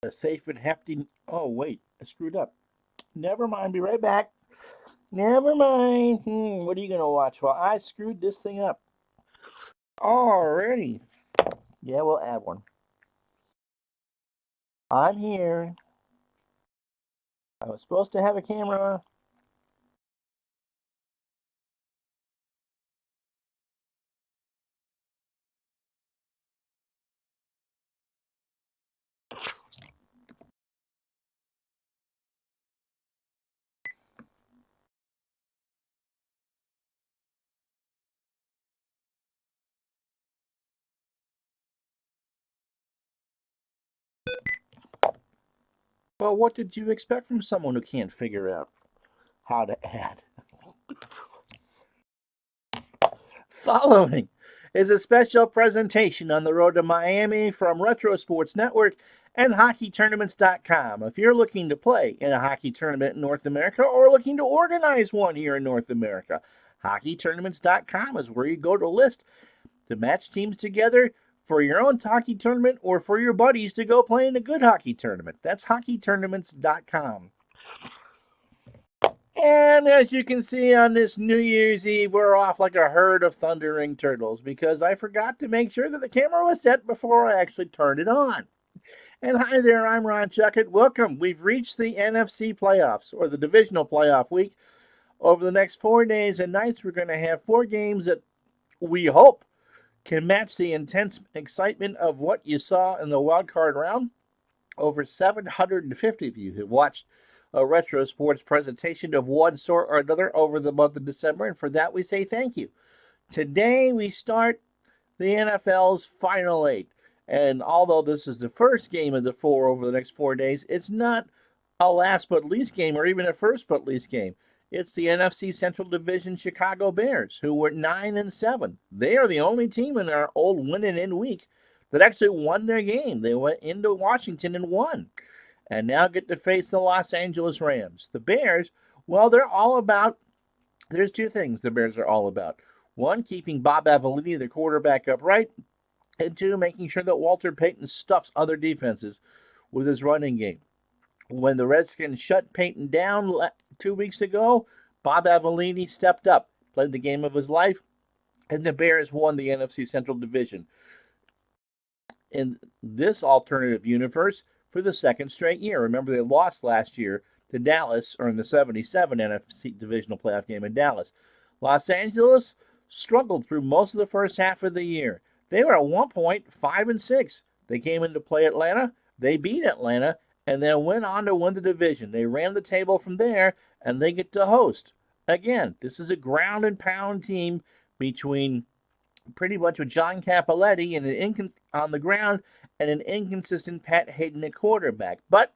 A safe and hefty. Oh, wait, I screwed up. Never mind, be right back. Never mind. What are you going to watch? Well, I screwed this thing up. Already. Yeah, we'll add one. I'm here. I was supposed to have a camera. Well, what did you expect from someone who can't figure out how to add? Following is a special presentation on the road to Miami from Retro Sports Network and HockeyTournaments.com. If you're looking to play in a hockey tournament in North America or looking to organize one here in North America, HockeyTournaments.com is where you go to list to match teams together for your own hockey tournament or for your buddies to go play in a good hockey tournament. That's HockeyTournaments.com. And as you can see on this New Year's Eve, we're off like a herd of thundering turtles because I forgot to make sure that the camera was set before I actually turned it on. And hi there, I'm Ron Chuckett. Welcome. We've reached the NFC playoffs, or the Divisional playoff week. Over the next 4 days and nights, we're going to have 4 games that we hope can match the intense excitement of what you saw in the wild card round. Over 750 of you have watched a retro sports presentation of one sort or another over the month of December, and for that we say thank you. Today we start the NFL's Final 8, and although this is the first game of the 4 over the next 4 days, it's not a last but least game or even a first but least game. It's the NFC Central Division Chicago Bears, who were 9-7. They are the only team in our old win-and-in week that actually won their game. They went into Washington and won, and now get to face the Los Angeles Rams. The Bears, well, they're all about, there's 2 things the Bears are all about. 1, keeping Bob Avellini, the quarterback, upright, and 2, making sure that Walter Payton stuffs other defenses with his running game. When the Redskins shut Payton down 2 weeks ago, Bob Avellini stepped up, played the game of his life, and the Bears won the NFC Central Division. In this alternative universe, for the second straight year. Remember, they lost last year to Dallas, or in the 77 NFC Divisional Playoff game in Dallas. Los Angeles struggled through most of the first half of the year. They were at one point 5-6. They came in to play Atlanta. They beat Atlanta and then went on to win the division. They ran the table from there, and they get to host. Again, this is a ground and pound team between pretty much with John Cappelletti and on the ground and an inconsistent Pat Hayden at quarterback. But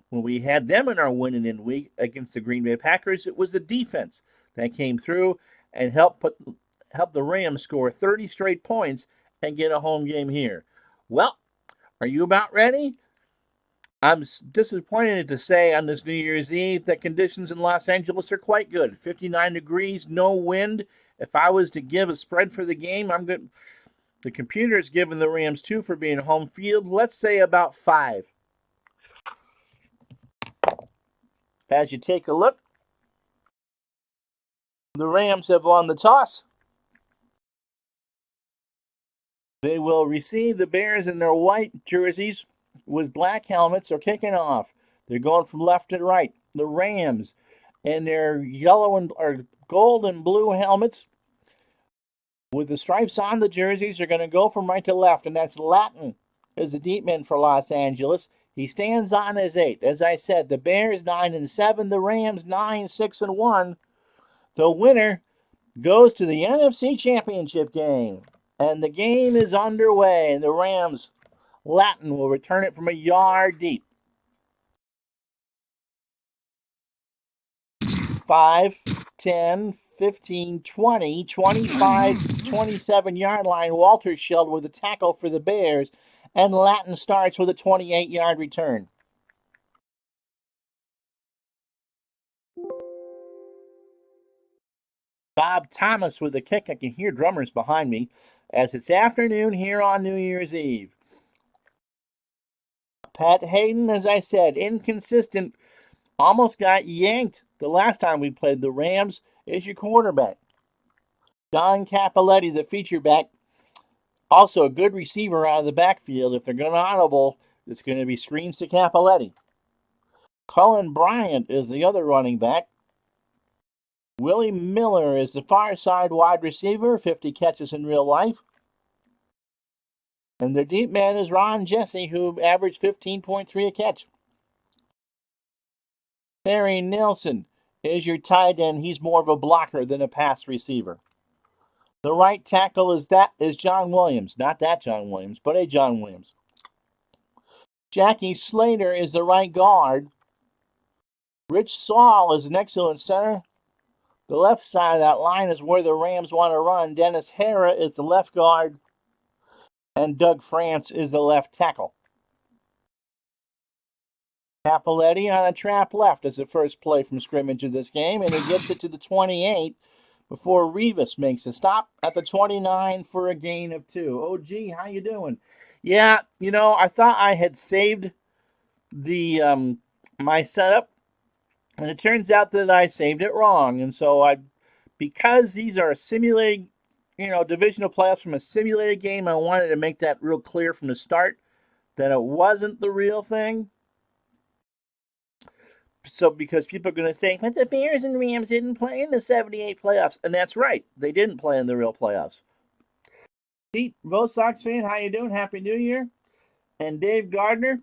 when we had them in our winning in week against the Green Bay Packers, it was the defense that came through and helped the Rams score 30 straight points and get a home game here. Well, are you about ready? I'm disappointed to say on this New Year's Eve that conditions in Los Angeles are quite good. 59 degrees, no wind. If I was to give a spread for the game, I'm good. The computer's giving the Rams 2 for being home field. Let's say about 5. As you take a look, the Rams have won the toss. They will receive the Bears in their white jerseys with black helmets. Are kicking off. They're going from left to right. The Rams in their yellow and or gold and blue helmets with the stripes on the jerseys are going to go from right to left, and that's Latin as the deep man for Los Angeles. He stands on his 8. As I said, the Bears 9-7, the Rams 9-6-1. The winner goes to the NFC Championship game, and the game is underway. And the Rams, Latin will return it from a yard deep. 5, 10, 15, 20, 25, 27-yard line. Walter Shelled with a tackle for the Bears, and Latin starts with a 28-yard return. Bob Thomas with a kick. I can hear drummers behind me as it's afternoon here on New Year's Eve. Pat Hayden, as I said, inconsistent. Almost got yanked the last time we played the Rams. Is your quarterback. Don Capoletti, the feature back, also a good receiver out of the backfield. If they're going to audible, it's going to be screens to Capoletti. Cullen Bryant is the other running back. Willie Miller is the far side wide receiver, 50 catches in real life. And their deep man is Ron Jesse, who averaged 15.3 a catch. Terry Nelson is your tight end. He's more of a blocker than a pass receiver. The right tackle is John Williams. Not that John Williams, but a John Williams. Jackie Slater is the right guard. Rich Saul is an excellent center. The left side of that line is where the Rams want to run. Dennis Hara is the left guard. And Doug France is the left tackle. Capoletti on a trap left as the first play from scrimmage of this game, and he gets it to the 28 before Rivas makes a stop at the 29 for a gain of 2. Oh, gee, how you doing? Yeah, I thought I had saved the my setup, and it turns out that I saved it wrong. And so because these are simulated, divisional playoffs from a simulated game, I wanted to make that real clear from the start that it wasn't the real thing. So because people are going to say, but the Bears and Rams didn't play in the 78 playoffs. And that's right. They didn't play in the real playoffs. Pete, Bo Sox fan, how you doing? Happy New Year. And Dave Gardner,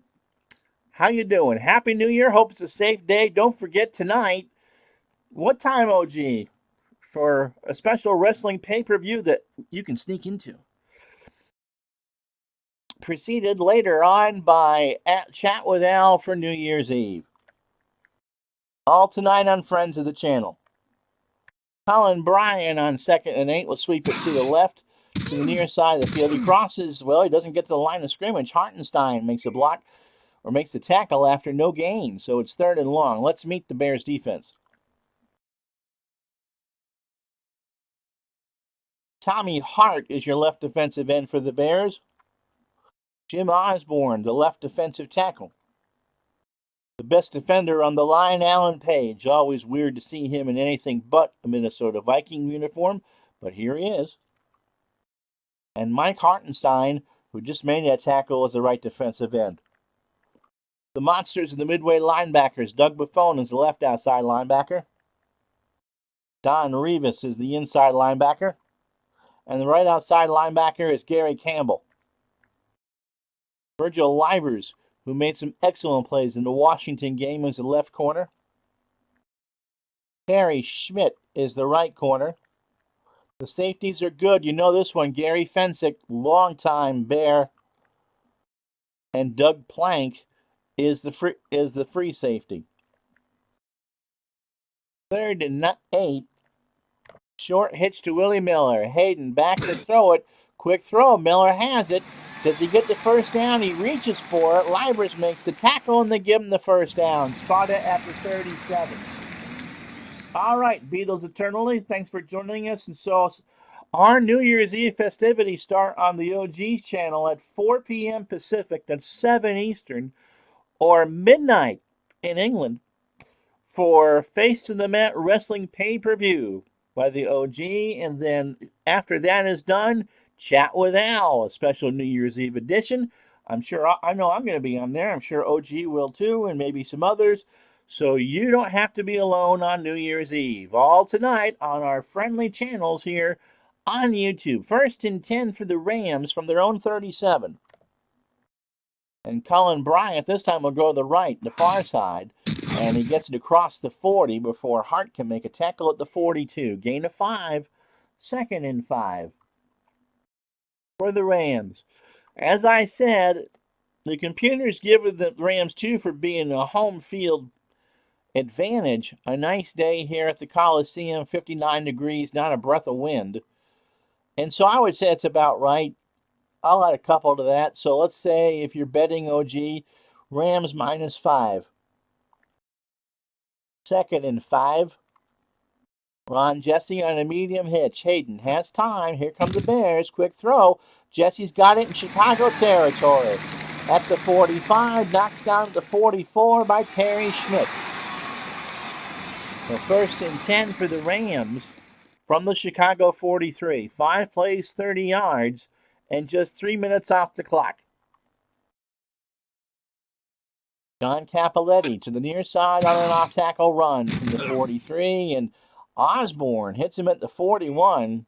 how you doing? Happy New Year. Hope it's a safe day. Don't forget tonight. What time, OG? For a special wrestling pay-per-view that you can sneak into. Preceded later on by Chat with Al for New Year's Eve. All tonight on Friends of the Channel. Colin Bryan on 2nd and 8 will sweep it to the left, to the near side of the field. He crosses, he doesn't get to the line of scrimmage. Hartenstein makes a block, or makes the tackle after no gain. So it's 3rd and long. Let's meet the Bears defense. Tommy Hart is your left defensive end for the Bears. Jim Osborne, the left defensive tackle. The best defender on the line, Alan Page. Always weird to see him in anything but a Minnesota Viking uniform, but here he is. And Mike Hartenstein, who just made that tackle, is the right defensive end. The monsters are the midway linebackers. Doug Buffone is the left outside linebacker. Don Rivas is the inside linebacker. And the right outside linebacker is Gary Campbell. Virgil Livers, who made some excellent plays in the Washington game, was the left corner. Harry Schmidt is the right corner. The safeties are good. You know this one, Gary Fensick, longtime Bear. And Doug Plank is the free safety. 3rd and 8. Short hitch to Willie Miller. Hayden back to throw it. Quick throw. Miller has it. Does he get the first down? He reaches for it. Livers makes the tackle, and they give him the first down. Spot it after 37. All right, Beatles Eternally, thanks for joining us. And so our New Year's Eve festivities start on the OG channel at 4 p.m. Pacific. That's 7 Eastern, or midnight in England, for Face to the Mat Wrestling pay-per-view by the OG. And then after that is done, Chat with Al, a special New Year's Eve edition. I know I'm going to be on there. I'm sure OG will too, and maybe some others. So you don't have to be alone on New Year's Eve. All tonight on our friendly channels here on YouTube. 1st and 10 for the Rams from their own 37. And Colin Bryant this time will go to the right, the far side. And he gets it across the 40 before Hart can make a tackle at the 42. Gain of 5. 2nd and 5. For the Rams. As I said, the computers give the Rams 2 for being a home field advantage. A nice day here at the Coliseum, 59 degrees, not a breath of wind. And so I would say it's about right. I'll add a couple to that. So let's say if you're betting OG, Rams -5. 2nd and 5. Ron Jesse on a medium hitch. Hayden has time. Here come the Bears. Quick throw. Jesse's got it in Chicago territory. at the 45, knocked down at the 44 by Terry Schmidt. The 1st and 10 for the Rams from the Chicago 43. 5 plays, 30 yards, and just 3 minutes off the clock. John Capoletti to the near side on an off-tackle run from the 43, and Osborne hits him at the 41.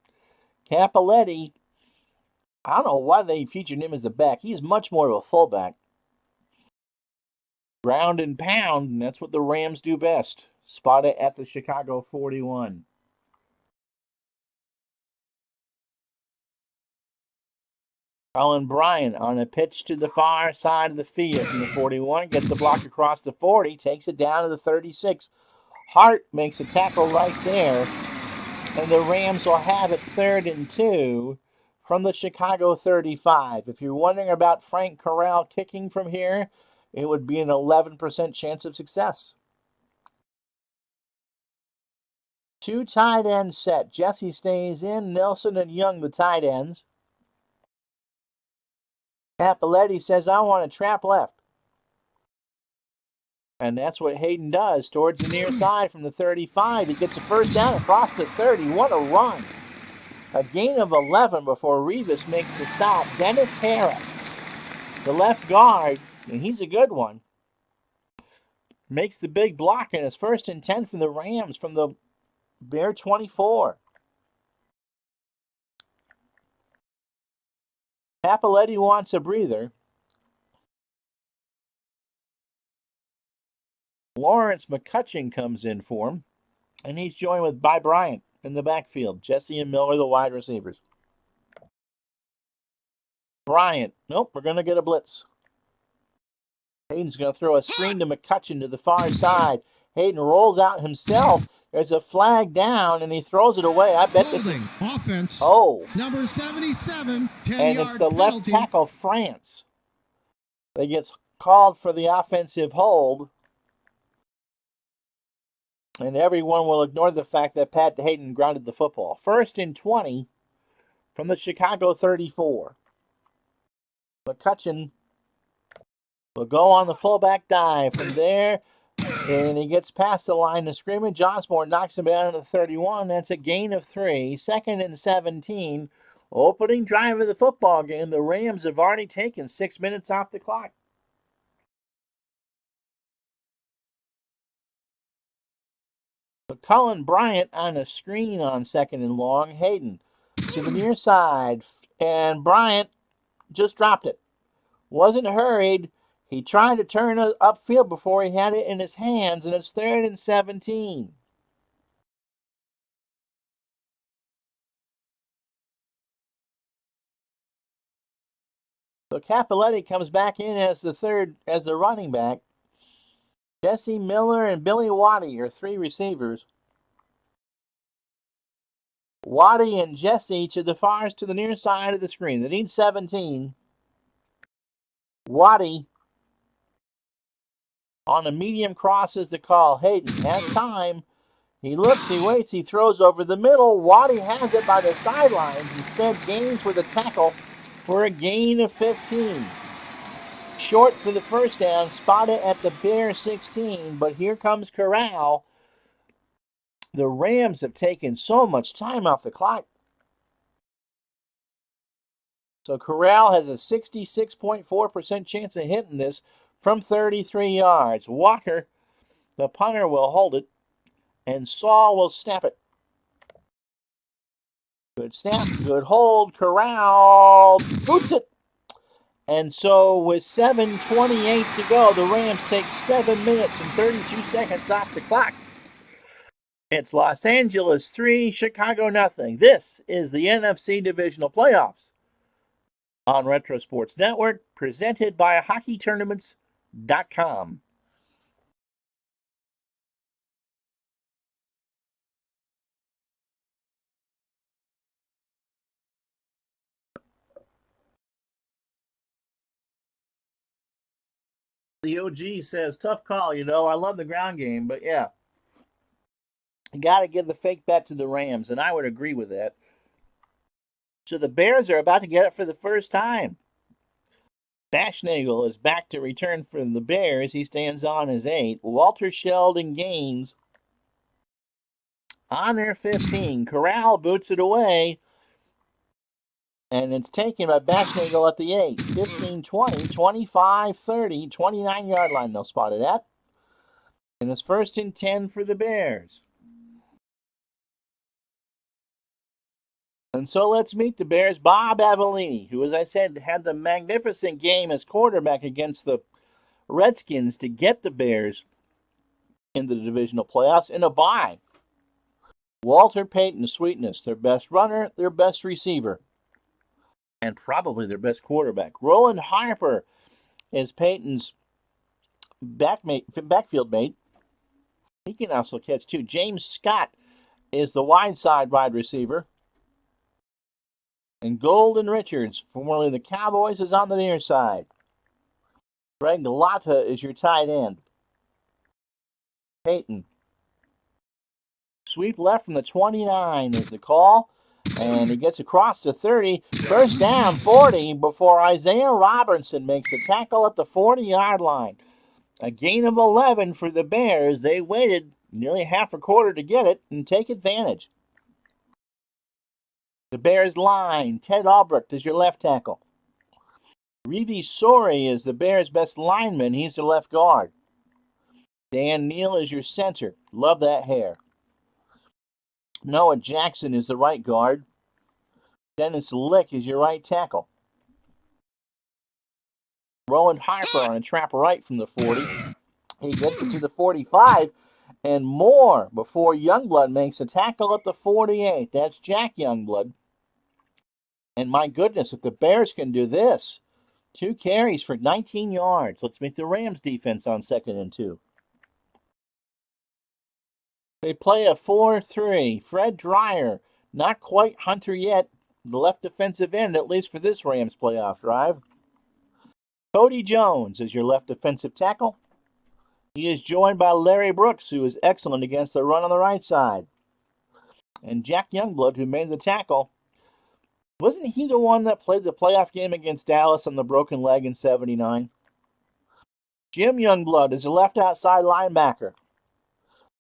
Capoletti, I don't know why they featured him as the back. He's much more of a fullback. Ground and pound, and that's what the Rams do best. Spot it at the Chicago 41. Colin Bryant on a pitch to the far side of the field from the 41. Gets a block across the 40. Takes it down to the 36. Hart makes a tackle right there. And the Rams will have it 3rd and 2 from the Chicago 35. If you're wondering about Frank Corral kicking from here, it would be an 11% chance of success. 2 tight ends set. Jesse stays in. Nelson and Young, the tight ends. Capoletti says, I want to trap left. And that's what Hayden does towards the near side from the 35. He gets a 1st down across the 30. What a run. A gain of 11 before Revis makes the stop. Dennis Harris, the left guard, and he's a good one, makes the big block, and it's 1st and 10 from the Rams from the Bear 24. Capoletti wants a breather. Lawrence McCutcheon comes in for him, and he's joined by Bryant in the backfield. Jesse and Miller, the wide receivers. Bryant, nope, we're going to get a blitz. Hayden's going to throw a screen to McCutcheon to the far side. Hayden rolls out himself. There's a flag down, and he throws it away. I bet this is offense. Oh, number 77, 10-yard and it's the penalty. left tackle, France, that gets called for the offensive hold. And everyone will ignore the fact that Pat Hayden grounded the football. 1st and 20 from the Chicago 34. McCutcheon will go on the fullback dive from there, and he gets past the line of scrimmage. Osborne knocks him down to the 31. That's a gain of 3. 2nd and 17. Opening drive of the football game. The Rams have already taken 6 minutes off the clock. Colin Bryant on a screen on 2nd and long. Hayden to the near side, and Bryant just dropped it. Wasn't hurried. He tried to turn upfield before he had it in his hands, and it's 3rd and 17. So Capoletti comes back in as the running back. Jesse Miller and Billy Waddy are 3 receivers. Waddy and Jesse to the near side of the screen. They need 17. Waddy on a medium cross is the call. Hayden has time. He looks, he waits, he throws over the middle. Waddy has it by the sidelines. Instead, gains with a tackle for a gain of 15. Short for the 1st down, spotted at the Bear 16, but here comes Corral. The Rams have taken so much time off the clock. So Corral has a 66.4% chance of hitting this from 33 yards. Walker, the punter, will hold it, and Saul will snap it. Good snap, good hold. Corral boots it. And so with 7:28 to go, the Rams take 7 minutes and 32 seconds off the clock. It's Los Angeles 3, Chicago nothing. This is the NFC Divisional Playoffs on Retro Sports Network, presented by HockeyTournaments.com. The OG says, tough call, I love the ground game, but yeah. You got to give the fake bet to the Rams, and I would agree with that. So the Bears are about to get it for the first time. Bashnagel is back to return for the Bears. He stands on his 8. Walter Sheldon gains on their 15. Corral boots it away. And it's taken by Bashnagel at the 8. 15, 20, 25, 30, 29-yard line they'll spot it at. And it's 1st and 10 for the Bears. And so let's meet the Bears' Bob Avellini, who, as I said, had the magnificent game as quarterback against the Redskins to get the Bears in the divisional playoffs in a bye. Walter Payton, Sweetness, their best runner, their best receiver, and probably their best quarterback. Roland Harper is Payton's backfield mate. He can also catch too. James Scott is the wide side wide receiver. And Golden Richards, formerly the Cowboys, is on the near side. Greg Latta is your tight end. Payton. Sweep left from the 29 is the call. And he gets across the 30. 1st down, 40, before Isaiah Robertson makes a tackle at the 40-yard line. A gain of 11 for the Bears. They waited nearly half a quarter to get it and take advantage. The Bears line. Ted Albrecht is your left tackle. Reeve Sori is the Bears' best lineman. He's the left guard. Dan Neal is your center. Love that hair. Noah Jackson is the right guard. Dennis Lick is your right tackle. Roland Harper on a trap right from the 40. He gets it to the 45 and more before Youngblood makes a tackle at the 48. That's Jack Youngblood. And my goodness, if the Bears can do this, 2 carries for 19 yards. Let's meet the Rams defense on 2nd and 2. They play a 4-3. Fred Dreyer, not quite Hunter yet, the left defensive end, at least for this Rams playoff drive. Cody Jones is your left defensive tackle. He is joined by Larry Brooks, who is excellent against the run on the right side. And Jack Youngblood, who made the tackle. Wasn't he the one that played the playoff game against Dallas on the broken leg in 79? Jim Youngblood is a left outside linebacker.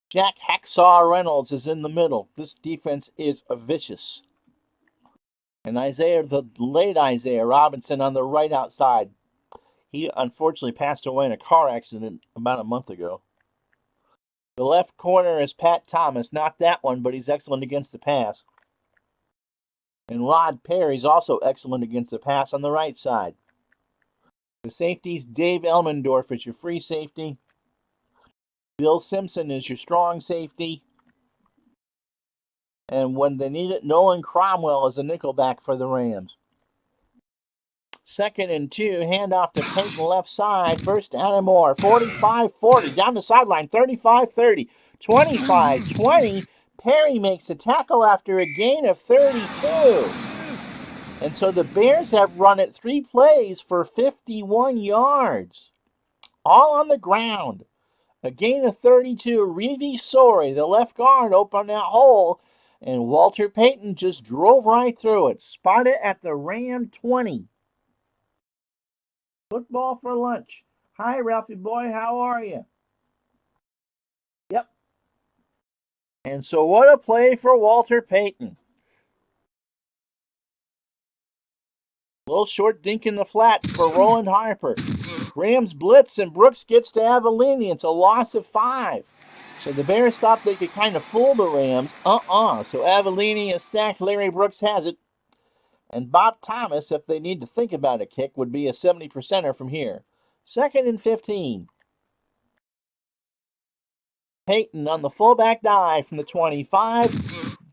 Jack Hacksaw Reynolds is in the middle. This defense is vicious. And the late Isaiah Robinson on the right outside. He unfortunately passed away in a car accident about a month ago. The left corner is Pat Thomas. Not that one, but he's excellent against the pass. And Rod Perry's also excellent against the pass on the right side. The safeties, Dave Elmendorf is your free safety. Bill Simpson is your strong safety. And when they need it, Nolan Cromwell is a nickelback for the Rams. 2nd and 2, handoff to Payton left side. 1st down and more. 45-40, down the sideline. 35-30, 25-20. Perry makes a tackle after a gain of 32. And so the Bears have run it 3 plays for 51 yards. All on the ground. A gain of 32. Reeve Sori, the left guard, opened that hole. And Walter Payton just drove right through it. Spotted at the Ram 20. Football for lunch. Hi, Ralphie boy. How are you? Yep. And so what a play for Walter Payton. Little short dink in the flat for Roland Harper. Rams blitz and Brooks gets to Avellini. It's a loss of 5. So the Bears thought they could kind of fool the Rams. So Avellini is sacked. Larry Brooks has it. And Bob Thomas, if they need to think about a kick, would be a 70%er from here. 2nd and 15. Payton on the fullback dive from the 25.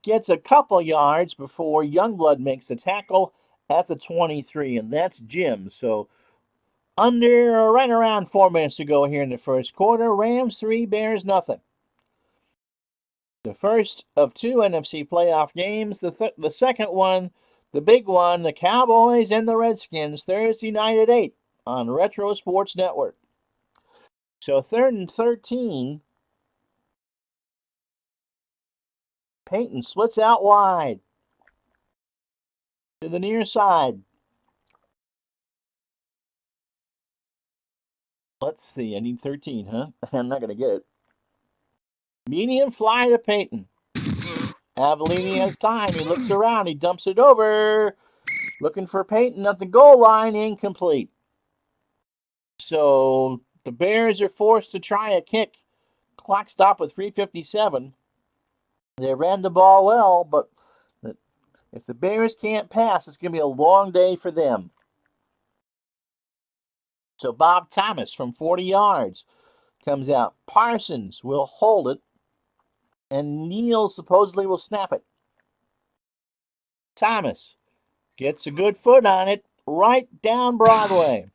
Gets a couple yards before Youngblood makes the tackle at the 23. And that's Jim. So right around 4 minutes to go here in the first quarter. Rams 3, Bears nothing. The first of 2 NFC playoff games. The second one, the big one, the Cowboys and the Redskins, Thursday night at 8 on Retro Sports Network. So 3rd and 13. Payton splits out wide to the near side. Let's see. I need 13, huh? I'm not going to get it. Medium fly to Peyton. Avellini has time. He looks around. He dumps it over. Looking for Peyton at the goal line. Incomplete. So the Bears are forced to try a kick. Clock stop with 3:57. They ran the ball well, but if the Bears can't pass, it's going to be a long day for them. So Bob Thomas from 40 yards comes out. Parsons will hold it, and Neal supposedly will snap it. Thomas gets a good foot on it right down Broadway.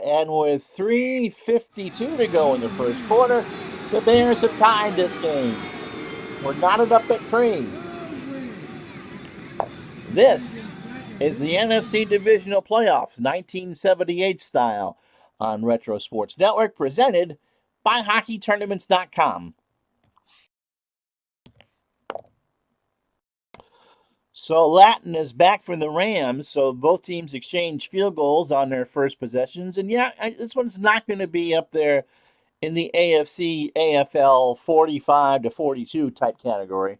And with 3:52 to go in the first quarter, the Bears have tied this game. We're knotted up at 3. This is the NFC Divisional Playoffs, 1978 style, on Retro Sports Network, presented by HockeyTournaments.com. So Latin is back from the Rams, so both teams exchange field goals on their first possessions. And yeah, this one's not going to be up there in the AFC, AFL 45 to 42 type category.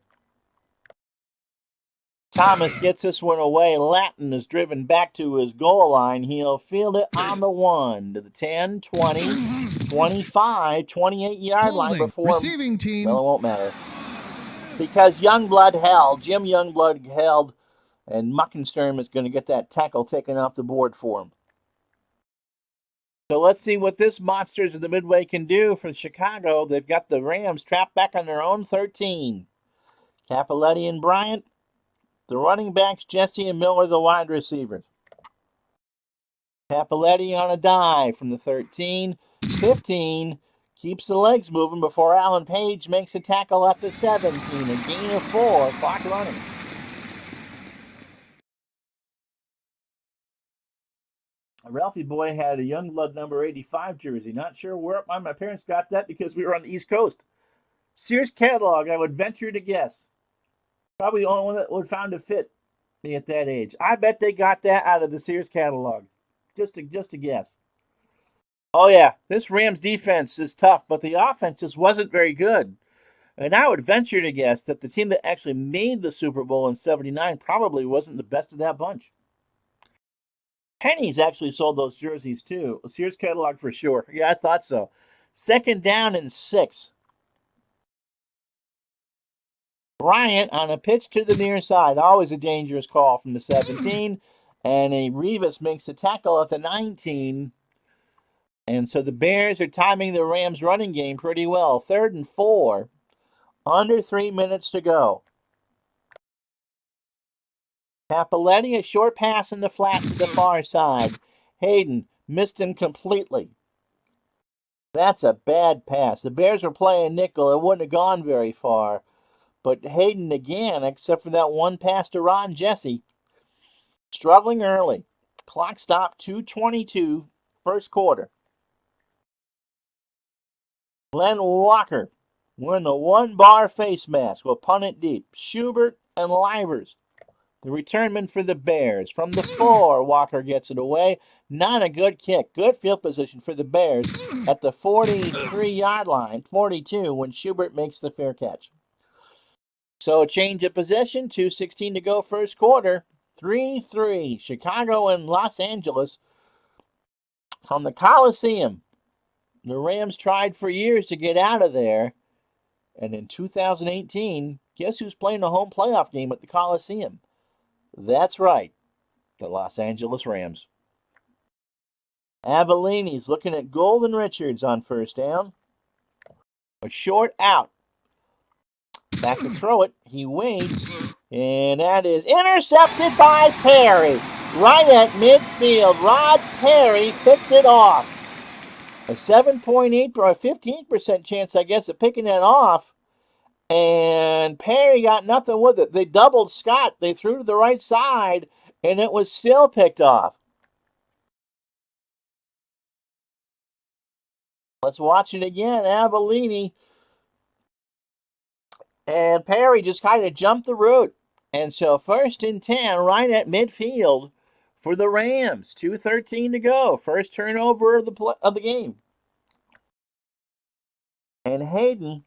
Thomas gets this one away. Latin is driven back to his goal line. He'll field it on the 1 to the 10, 20, 25, 28-yard line before. Receiving team. Well, it won't matter. Because Youngblood held, Jim Youngblood held, and Muckensturm is going to get that tackle taken off the board for him. So let's see what this Monsters of the Midway can do for Chicago. They've got the Rams trapped back on their own 13. Capoletti and Bryant, the running backs, Jesse and Miller, the wide receivers. Capoletti on a dive from the 13, 15, keeps the legs moving before Alan Page makes a tackle at the 17. A gain of 4, clock running. Ralphie Boy had a Youngblood number 85 jersey. Not sure where my parents got that because we were on the East Coast. Sears catalog, I would venture to guess. Probably the only one that would found to fit me at that age. I bet they got that out of the Sears catalog. Just to guess. Oh yeah, this Rams defense is tough, but the offense just wasn't very good. And I would venture to guess that the team that actually made the Super Bowl in '79 probably wasn't the best of that bunch. Penny's actually sold those jerseys too. Sears catalog for sure. Yeah, I thought so. 2nd down and 6. Bryant on a pitch to the near side. Always a dangerous call from the 17. And a Rivas makes the tackle at the 19. And so the Bears are timing the Rams running game pretty well. 3rd and 4. Under 3 minutes to go. Capoletti, a short pass in the flat to the far side. Hayden missed him completely. That's a bad pass. The Bears were playing nickel. It wouldn't have gone very far. But Hayden again, except for that one pass to Ron Jesse, struggling early. Clock stop, 2:22, first quarter. Glenn Walker wearing the one-bar face mask will punt it deep. Schubert and Livers, the returnman for the Bears. From the 4, Walker gets it away. Not a good kick. Good field position for the Bears at the 43-yard line, 42, when Schubert makes the fair catch. So a change of possession, 2:16 to go first quarter. 3-3, Chicago and Los Angeles. From the Coliseum, the Rams tried for years to get out of there. And in 2018, guess who's playing a home playoff game at the Coliseum? That's right, the Los Angeles Rams. Avellini's looking at Golden Richards on first down. A short out. Back to throw it. He waits. And that is intercepted by Perry. Right at midfield. Rod Perry picked it off. A 7.8 or a 15% chance, I guess, of picking it off. And Perry got nothing with it. They doubled Scott. They threw to the right side, and it was still picked off. Let's watch it again. Avellini and Perry just kind of jumped the route. And so 1st and 10 right at midfield for the Rams. 2:13 to go. First turnover of the game. And Hayden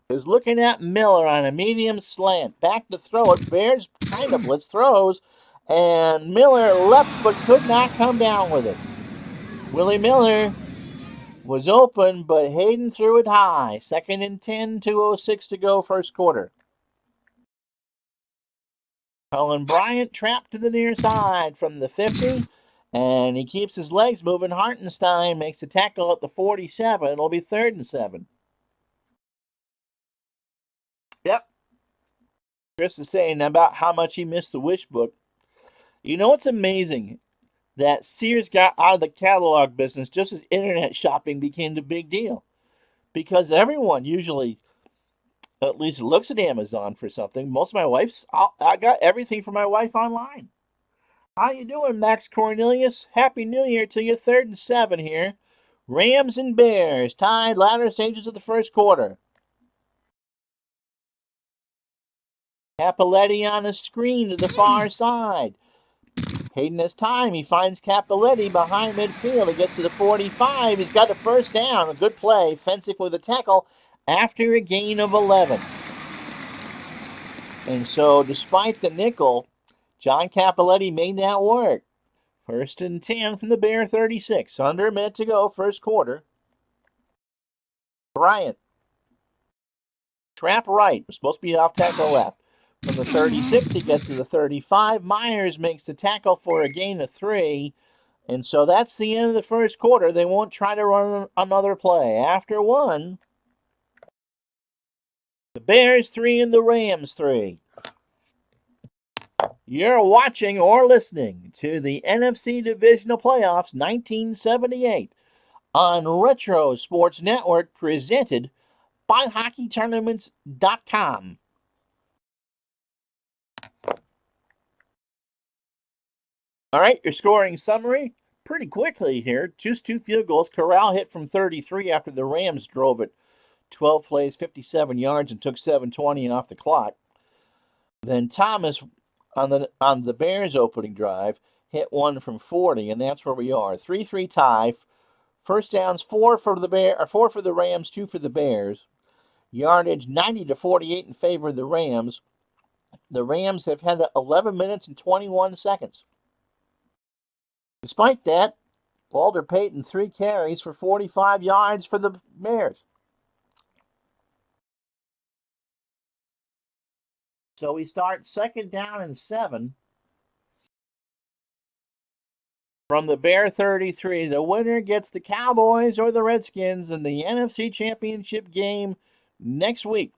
is looking at Miller on a medium slant. Back to throw it. Bears kind of blitz throws. And Miller leapt but could not come down with it. Willie Miller was open, but Hayden threw it high. 2nd and 10, 2:06 to go, first quarter. Colin Bryant trapped to the near side from the 50, and he keeps his legs moving. Hartenstein makes a tackle at the 47. It'll be 3rd and 7. Yep. Chris is saying about how much he missed the wish book. You know what's amazing? That Sears got out of the catalog business just as internet shopping became the big deal. Because everyone usually at least looks at Amazon for something. Most of my wife's, I got everything for my wife online. How you doing, Max Cornelius? Happy New Year to you. 3rd and 7 here. Rams and Bears tied, latter stages of the first quarter. Capoletti on a screen to the far side. Hayden has time. He finds Capoletti behind midfield. He gets to the 45. He's got a first down. A good play. Fensick with a tackle after a gain of 11. And so, despite the nickel, John Capoletti made that work. 1st and 10 from the Bear 36. Under a minute to go, first quarter. Bryant. Trap right. We're supposed to be off tackle left. From the 36, he gets to the 35. Myers makes the tackle for a gain of 3. And so that's the end of the first quarter. They won't try to run another play. After 1, the Bears 3 and the Rams 3. You're watching or listening to the NFC Divisional Playoffs 1978 on Retro Sports Network, presented by HockeyTournaments.com. All right, your scoring summary pretty quickly here. Just 2 field goals. Corral hit from 33 after the Rams drove it 12 plays, 57 yards, and took 7:20 off the clock. Then Thomas on the Bears opening drive hit one from 40, and that's where we are. 3-3 tie. First downs, 4 for the Rams, 2 for the Bears. Yardage 90-48 in favor of the Rams. The Rams have had 11 minutes and 21 seconds. Despite that, Walter Payton 3 carries for 45 yards for the Bears. So we start 2nd down and 7 from the Bear 33. The winner gets the Cowboys or the Redskins in the NFC Championship game next week.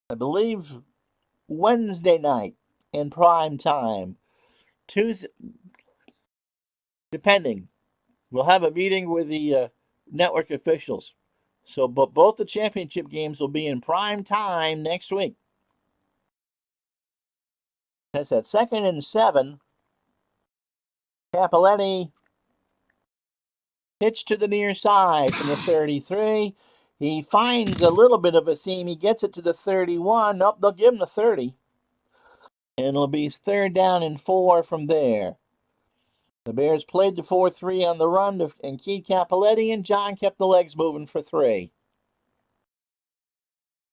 I believe Wednesday night in prime time. Tuesday, depending. We'll have a meeting with the network officials. So, but both the championship games will be in prime time next week. That's at 2nd and 7. Capoletti pitch to the near side from the 33. He finds a little bit of a seam. He gets it to the 31. Nope, they'll give him the 30. And it'll be 3rd down and 4 from there. The Bears played the 4-3 on the run and keyed Capoletti, and John kept the legs moving for 3.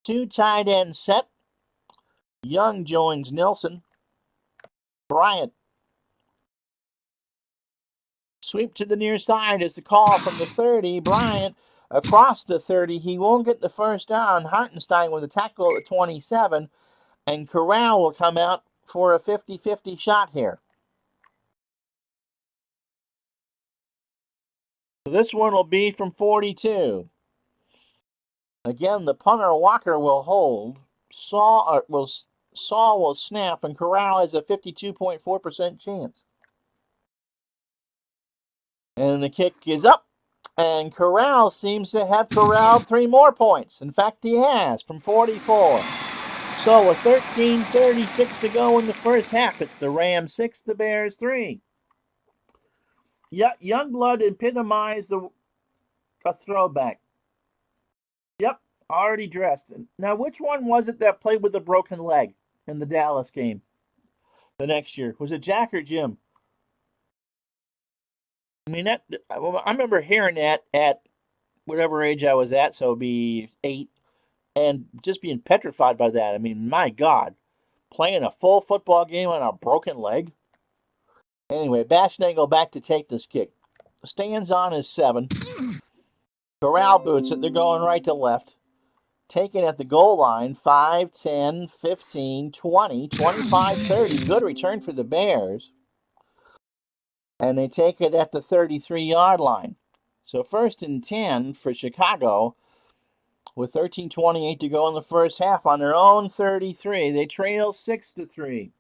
2 tight end set. Young joins Nelson. Bryant. Sweep to the near side is the call from the 30. Bryant across the 30. He won't get the first down. Hartenstein with a tackle at 27. And Corral will come out for a 50-50 shot here. This one will be from 42. Again, the punter Walker will hold. Saul will snap, and Corral has a 52.4% chance. And the kick is up, and Corral seems to have corralled 3 more points. In fact, he has from 44. So with 13:36 to go in the first half, it's the Rams 6, the Bears 3. Youngblood epitomized a throwback. Yep, already dressed. Now, which one was it that played with a broken leg in the Dallas game the next year? Was it Jack or Jim? I mean, I remember hearing that at whatever age I was at, so it'd be 8, and just being petrified by that. I mean, my God, playing a full football game on a broken leg. Anyway, Bashnagel back to take this kick. Stands on his 7. Corral boots it. They're going right to left. Taken at the goal line, 5, 10, 15, 20, 25, 30. Good return for the Bears. And they take it at the 33-yard line. So 1st and 10 for Chicago with 13:28 to go in the first half on their own 33. They trail 6-3.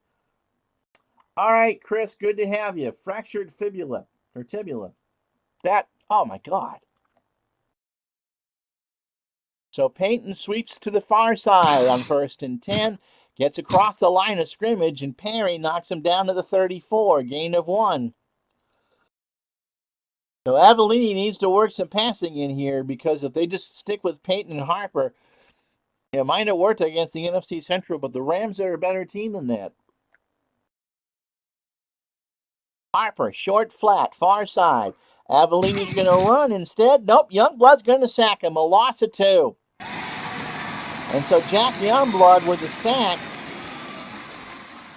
All right, Chris, good to have you. Fractured fibula or tibula. That, oh my God. So Payton sweeps to the far side on 1st and 10, gets across the line of scrimmage, and Perry knocks him down to the 34, gain of 1. So Avellini needs to work some passing in here, because if they just stick with Payton and Harper, it might have worked against the NFC Central, but the Rams are a better team than that. Harper, short flat, far side. Avellini's going to run instead. Nope, Youngblood's going to sack him. A loss of 2. And so Jack Youngblood with the sack.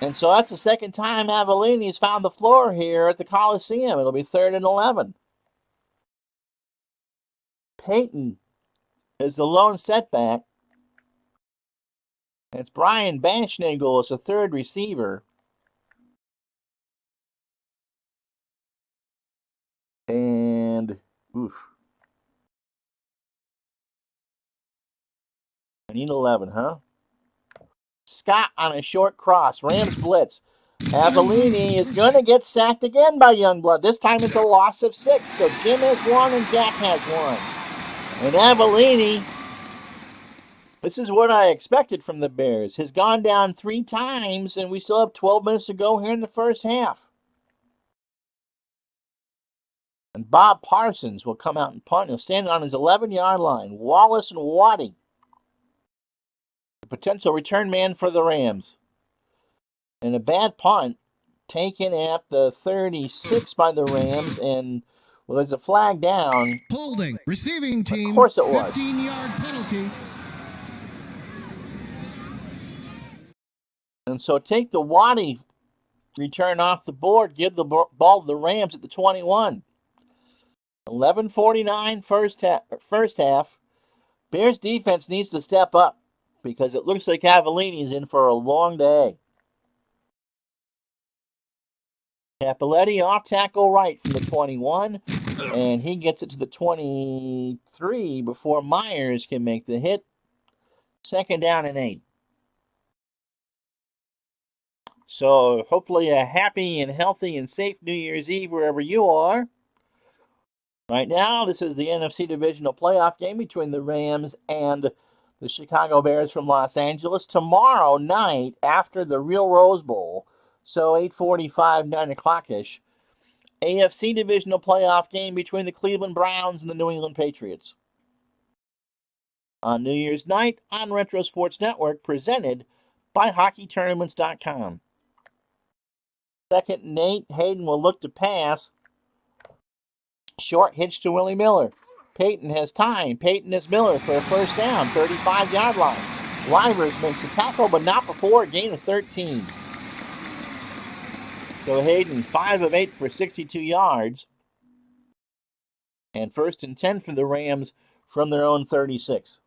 And so that's the second time Avellini's found the floor here at the Coliseum. It'll be 3rd and 11. Payton is the lone setback. It's Brian Bashnagel as the third receiver. And, oof. I need 11, huh? Scott on a short cross. Rams blitz. Avellini is going to get sacked again by Youngblood. This time it's a loss of 6. So Jim has 1 and Jack has 1. And Avellini, this is what I expected from the Bears, has gone down 3 times, and we still have 12 minutes to go here in the first half. And Bob Parsons will come out and punt. He'll stand on his 11-yard line. Wallace and Waddy, the potential return man for the Rams. And a bad punt taken at the 36 by the Rams, and, well, there's a flag down. Holding. Receiving team. Of course it was. 15-yard penalty. And so take the Waddy return off the board, give the ball to the Rams at the 21. 11:49 first half. Bears defense needs to step up, because it looks like Avellini's in for a long day. Cappelletti off tackle right from the 21, and he gets it to the 23 before Myers can make the hit. 2nd down and 8. So hopefully a happy and healthy and safe New Year's Eve wherever you are. Right now, this is the NFC Divisional playoff game between the Rams and the Chicago Bears from Los Angeles. Tomorrow night, after the real Rose Bowl, so 8:45, 9 o'clock-ish, AFC Divisional playoff game between the Cleveland Browns and the New England Patriots. On New Year's night on Retro Sports Network, presented by HockeyTournaments.com. 2nd and 8, Hayden will look to pass. Short hitch to Willie Miller. Payton has time. Payton has Miller for a first down, 35-yard line. Livers makes a tackle, but not before a gain of 13. So Hayden, 5 of 8 for 62 yards. And 1st and 10 for the Rams from their own 36.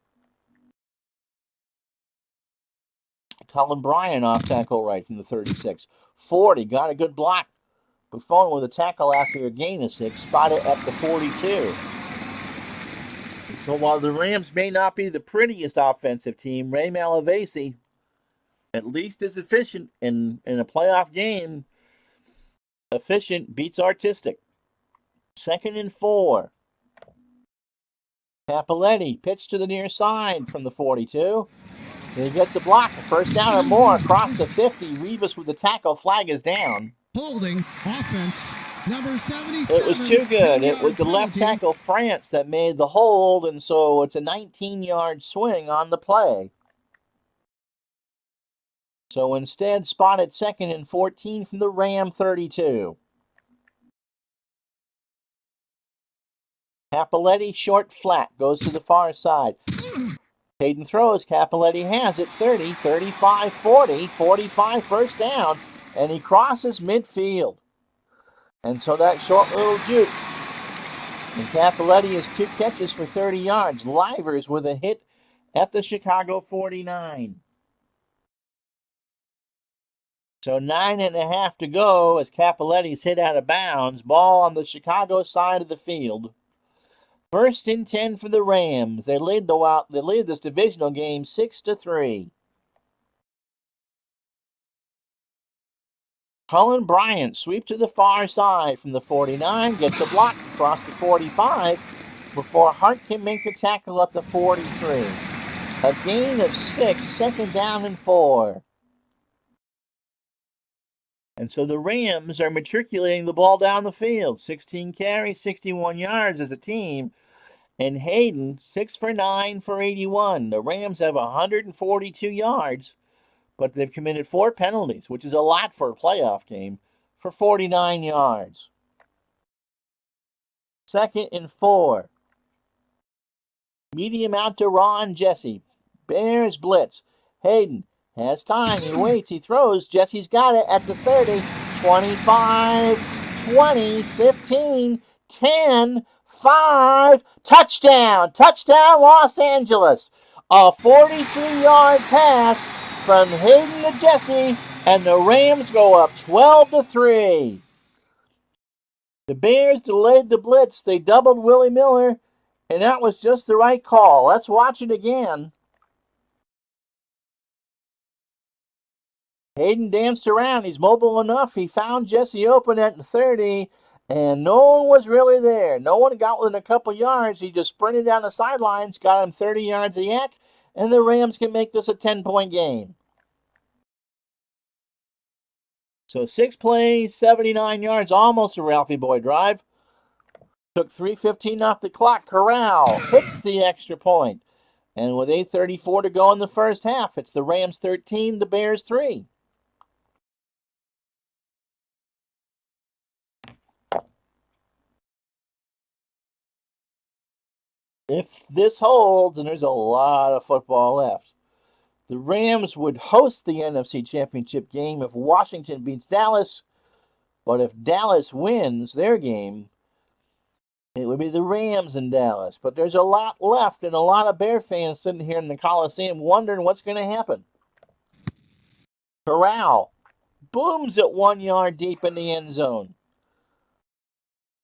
Colin Bryan off tackle right from the 36. 40, got a good block. Buffon with a tackle after a gain of 6, spotted at the 42. And so while the Rams may not be the prettiest offensive team, Ray Malavasi at least is efficient in a playoff game. Efficient beats artistic. 2nd and 4. Cappelletti pitch to the near side from the 42. He gets a block. A first down or more across the 50. Rivas with the tackle. Flag is down. Holding. Offense. Number 77. It was too good. It was the left tackle, France, that made the hold, and so it's a 19-yard swing on the play. So instead, spotted 2nd and 14 from the Ram 32. Capoletti short flat, goes to the far side. Hayden throws, Capoletti has it, 30, 35, 40, 45 first down, and he crosses midfield. And so that short little juke. And Capoletti has 2 catches for 30 yards. Livers with a hit at the Chicago 49. So 9.5 to go as Capoletti's hit out of bounds. Ball on the Chicago side of the field. 1st and 10 for the Rams. They lead this divisional game 6-3. Cullen Bryant sweep to the far side from the 49, gets a block across the 45 before Hart can make a tackle at the 43. A gain of 6, 2nd down and 4. And so the Rams are matriculating the ball down the field. 16 carries, 61 yards as a team. And Hayden, 6 for 9 for 81. The Rams have 142 yards, but they've committed 4 penalties, which is a lot for a playoff game, for 49 yards. 2nd and 4. Medium out to Ron Jesse. Bears blitz. Hayden has time. He waits. He throws. Jesse's got it at the 30. 25, 20, 15, 10, 5. Touchdown. Touchdown, Los Angeles. A 43-yard pass from Hayden to Jesse, and the Rams go up 12-3. The Bears delayed the blitz. They doubled Willie Miller, and that was just the right call. Let's watch it again. Hayden danced around. He's mobile enough. He found Jesse open at the 30, and no one was really there. No one got within a couple yards. He just sprinted down the sidelines, got him 30 yards a yak, and the Rams can make this a 10-point game. So 6 plays, 79 yards, almost a Ralphie Boy drive. Took 3:15 off the clock. Corral hits the extra point. And with 8:34 to go in the first half, it's the Rams 13, the Bears 3. If this holds, and there's a lot of football left, the Rams would host the NFC Championship game if Washington beats Dallas. But if Dallas wins their game, it would be the Rams in Dallas. But there's a lot left, and a lot of Bear fans sitting here in the Coliseum wondering what's going to happen. Corral booms it 1 yard deep in the end zone.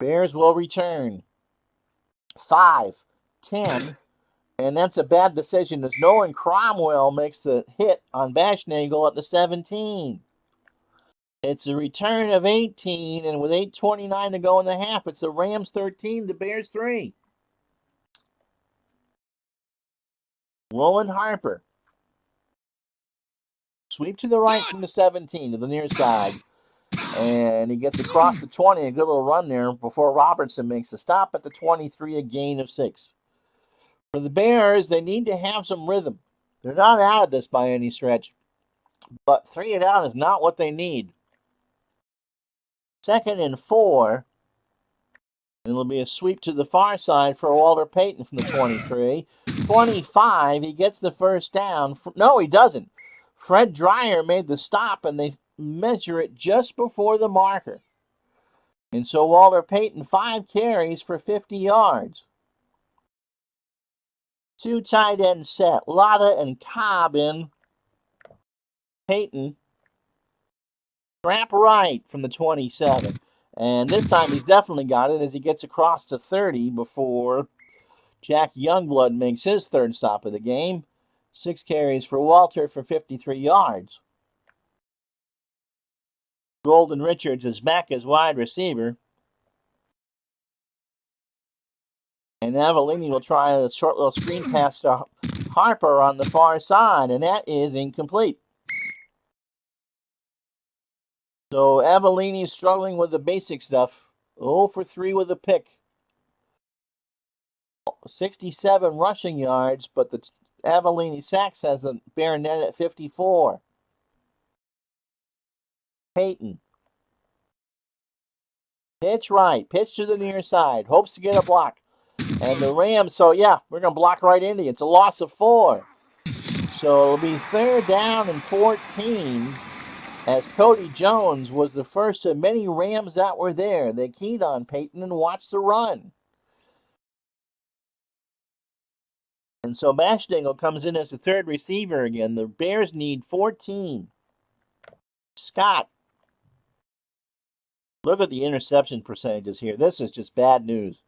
Bears will return. 5, 10, and that's a bad decision as Nolan Cromwell makes the hit on Bashnagel at the 17. It's a return of 18, and with 8:29 to go in the half, it's the Rams 13, the Bears 3. Roland Harper. Sweep to the right from the 17 to the near side. And he gets across the 20, a good little run there before Robertson makes a stop at the 23, a gain of 6. For the Bears, they need to have some rhythm. They're not out of this by any stretch, but 3 and out is not what they need. 2nd and 4, and it'll be a sweep to the far side for Walter Payton from the 23. 25, he gets the first down. No, he doesn't. Fred Dreyer made the stop, and they measure it just before the marker. And so Walter Payton, 5 carries for 50 yards. 2 tight end set. Lotta and Cobb in. Payton. Trap right from the 27. And this time he's definitely got it as he gets across to 30 before Jack Youngblood makes his 3rd stop of the game. 6 carries for Walter for 53 yards. Golden Richards is back as wide receiver. And Avellini will try a short little screen pass to Harper on the far side, and that is incomplete. So Avellini is struggling with the basic stuff. 0 for 3 with a pick. 67 rushing yards, but the Avellini sacks has the Bear net at 54. Payton. Pitch right, pitch to the near side, hopes to get a block. And the Rams, so yeah, we're going to block right into you. It's a loss of 4. So it'll be 3rd down and 14, as Cody Jones was the first of many Rams that were there. They keyed on Peyton and watched the run. And so Mashdingle comes in as the 3rd receiver again. The Bears need 14. Scott. Look at the interception percentages here. This is just bad news.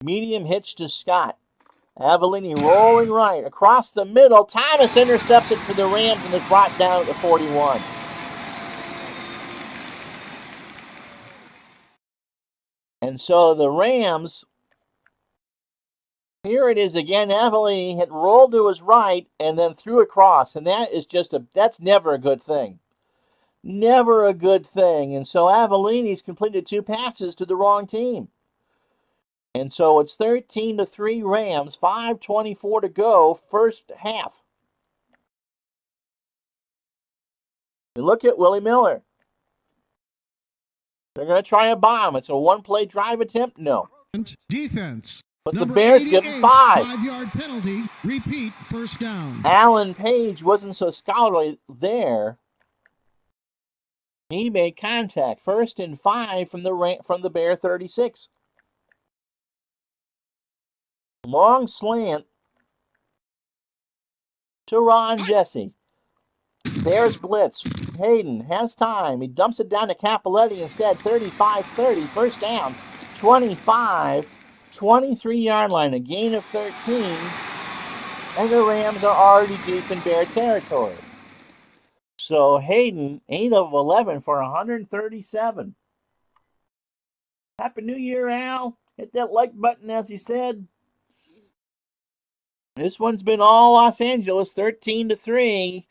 Medium hitch to Scott. Avellini rolling right across the middle. Thomas intercepts it for the Rams and is brought down at the 41. And so the Rams, here it is again. Avellini had rolled to his right and then threw across. And that is that's never a good thing. Never a good thing. And so Avellini's completed 2 passes to the wrong team. And so it's 13-3 Rams, 5:24 to go, first half. You look at Willie Miller. They're going to try a bomb. It's a 1-play drive attempt? No. Defense. But the Bears give him 5. 5-yard penalty. Repeat, first down. Alan Page wasn't so scholarly there. He made contact. 1st and 5 from the Bear 36. Long slant to Ron Jesse. Bears blitz. Hayden has time. He dumps it down to Capoletti instead. 35-30. First down. 25. 23-yard line. A gain of 13. And the Rams are already deep in Bear territory. So Hayden, 8 of 11 for 137. Happy New Year, Al. Hit that like button, as he said. This one's been all Los Angeles, 13-3.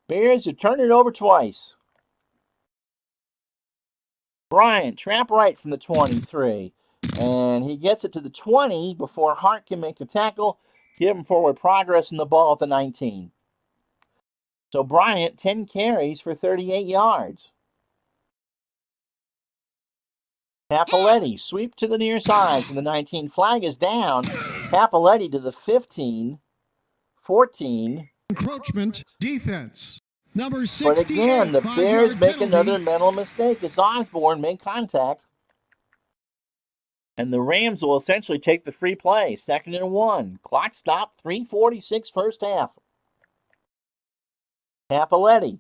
Bears have turned it over twice. Bryant, trap right from the 23. And he gets it to the 20 before Hart can make the tackle. Give him forward progress in the ball at the 19. So Bryant, 10 carries for 38 yards. Capoletti, sweep to the near side from the 19. Flag is down. Capoletti to the 15. 14. Encroachment defense. Number 68. But again, the Bears make another mental mistake. It's Osborne, make contact. And the Rams will essentially take the free play. 2nd and 1. Clock stopped, 3:46 first half. Capoletti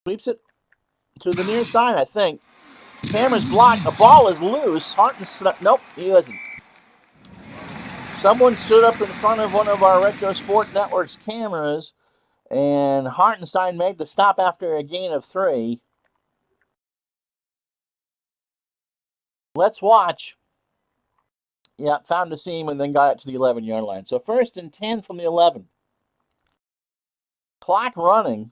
sweeps it to the near side, I think. Camera's blocked. A ball is loose. Nope, he isn't. Someone stood up in front of one of our Retro Sport Network's cameras, and Hartenstein made the stop after a gain of 3. Let's watch. Yeah, found the seam and then got it to the 11-yard line. So 1st and 10 from the 11. Clock running.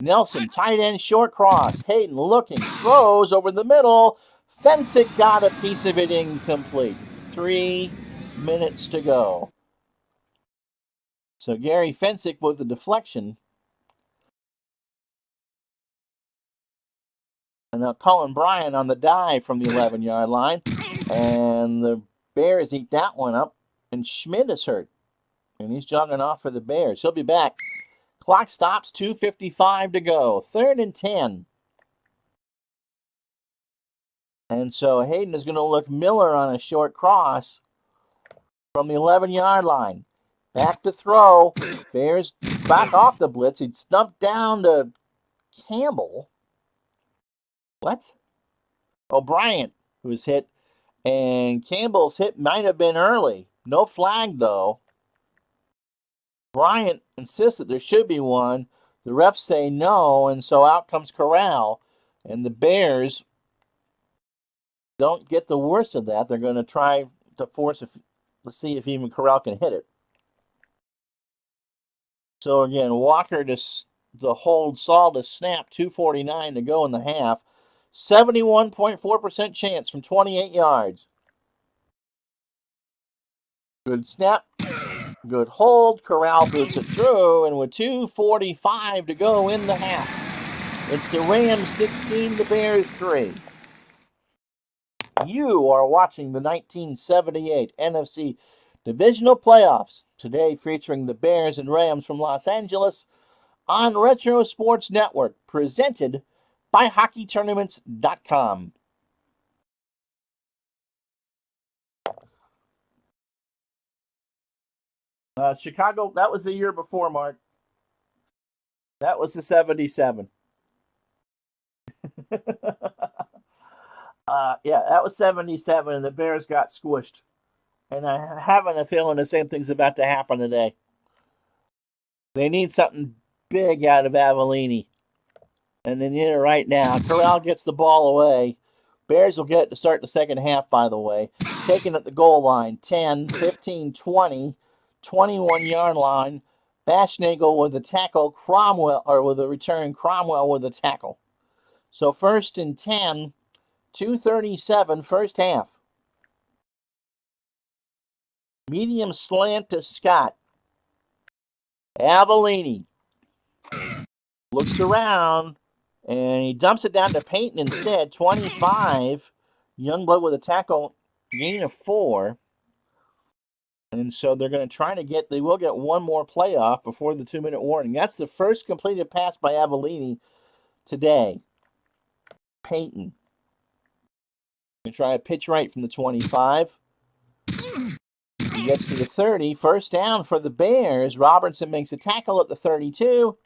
Nelson, tight end, short cross. Hayden looking, throws over the middle. Fensick got a piece of it incomplete. 3 minutes to go. So Gary Fensick with the deflection. And now Colin Bryant on the dive from the 11-yard line. And the Bears eat that one up. And Schmidt is hurt. And he's jogging off for the Bears. He'll be back. Clock stops, 2:55 to go. 3rd and 10. And so Hayden is going to look Miller on a short cross from the 11-yard line. Back to throw. Bears back off the blitz. He'd stumped down to Campbell. What? O'Brien, who was hit. And Campbell's hit might have been early. No flag, though. Bryant insists that there should be one. The refs say no, and so out comes Corral. And the Bears don't get the worst of that. They're going to try to let's see if even Corral can hit it. So again, Walker to hold Saul to snap, 2:49 to go in the half. 71.4% chance from 28 yards. Good snap. Good hold. Corral boots it through, and with 2:45 to go in the half, It's the Rams 16, the Bears 3. You are watching the 1978 NFC Divisional Playoffs, today featuring the Bears and Rams from Los Angeles on Retro Sports Network, presented by HockeyTournaments.com. Chicago, that was the year before, Mark. That was the 77. Yeah, that was 77, and the Bears got squished. And I have a feeling the same thing's about to happen today. They need something big out of Avellini. And they need it right now. Corral gets the ball away. Bears will get it to start the second half, by the way. Taking at the goal line, 10, 15, 20, 21-yard line. Bashnagel with a tackle, Cromwell, or with a return, Cromwell with a tackle. So 1st and 10, 2:37, first half. Medium slant to Scott. Avellini looks around, and he dumps it down to Payton instead. 25. Youngblood with a tackle, gain of 4. And so they're going to try to they will get one more playoff before the 2-minute warning. That's the first completed pass by Avellini today. Payton. Going to try a pitch right from the 25. He gets to the 30. First down for the Bears. Robertson makes a tackle at the 32.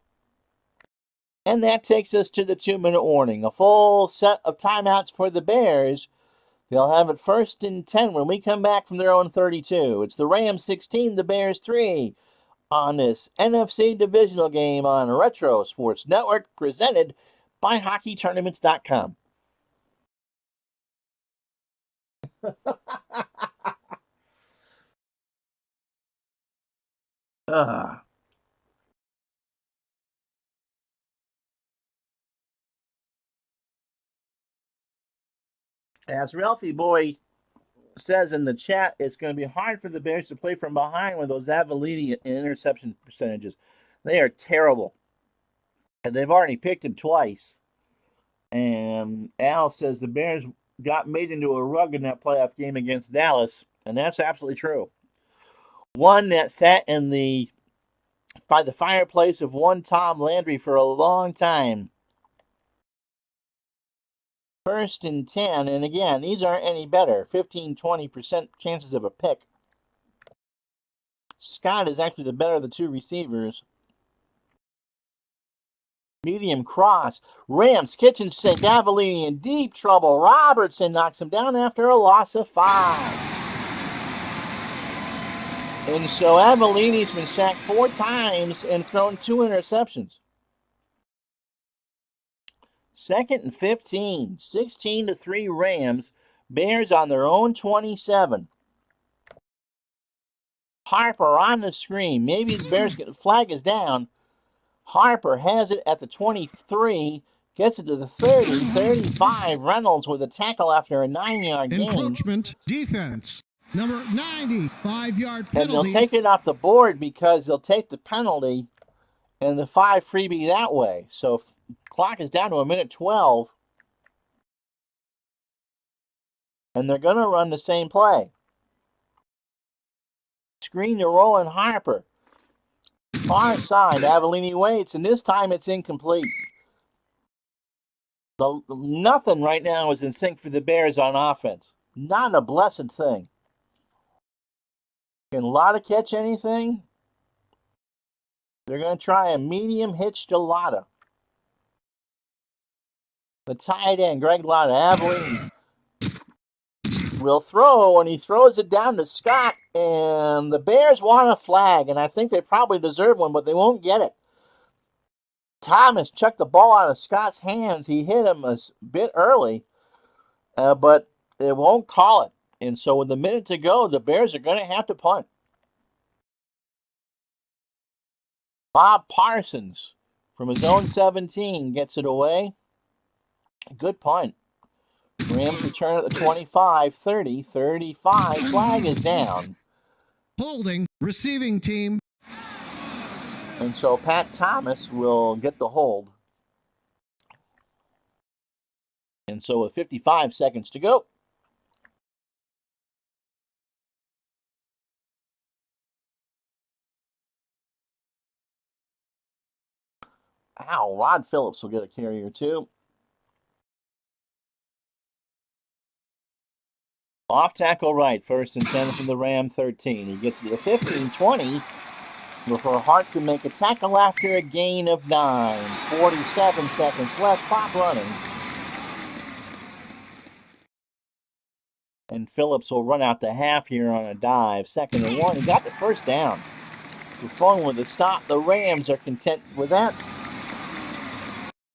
And that takes us to the 2-minute warning. A full set of timeouts for the Bears. They'll have it 1st and 10 when we come back from their own 32. It's the Rams 16, the Bears 3 on this NFC Divisional game on Retro Sports Network, presented by HockeyTournaments.com. As Ralphie Boy says in the chat, it's going to be hard for the Bears to play from behind with those Avellini interception percentages. They are terrible. And they've already picked him twice. And Al says the Bears got made into a rug in that playoff game against Dallas. And that's absolutely true. One that sat by the fireplace of one Tom Landry for a long time. 1st and 10, and again, these aren't any better. 15-20% chances of a pick. Scott is actually the better of the two receivers. Medium cross. Rams kitchen sink. Avellini in deep trouble. Robertson knocks him down after a loss of 5. And so Avellini's been sacked 4 times and thrown 2 interceptions. 2nd and 15. 16-3 Rams. Bears on their own 27. Harper on the screen. Maybe the Bears flag is down. Harper has it at the 23. Gets it to the 30. 35. Reynolds with a tackle after a 9-yard gain. Encroachment defense. Number 90, 5-yard penalty. And they'll take it off the board because they'll take the penalty and the 5 freebie that way. So clock is down to 1:12. And they're going to run the same play. Screen to Roland Harper. Far side, Avellini waits, and this time it's incomplete. Nothing right now is in sync for the Bears on offense. Not a blessed thing. Can Lotta catch anything? They're going to try a medium hitch to Lotta. The tight end, Greg Lotta. Avellini will throw, and he throws it down to Scott, and the Bears want a flag, and I think they probably deserve one, but they won't get it. Thomas chucked the ball out of Scott's hands. He hit him a bit early, but they won't call it. And so with a minute to go, the Bears are going to have to punt. Bob Parsons from his own 17 gets it away. Good punt. Rams return at the 25, 30, 35. Flag is down. Holding, receiving team. And so Pat Thomas will get the hold. And so with 55 seconds to go, Rod Phillips will get a carry or two. Off tackle right, 1st and 10 from the Ram 13. He gets to the 15-20 before Hart can make a tackle after a gain of 9. 47 seconds left, clock running. And Phillips will run out the half here on a dive. 2nd and 1. He got the first down. We're going with the stop. The Rams are content with that.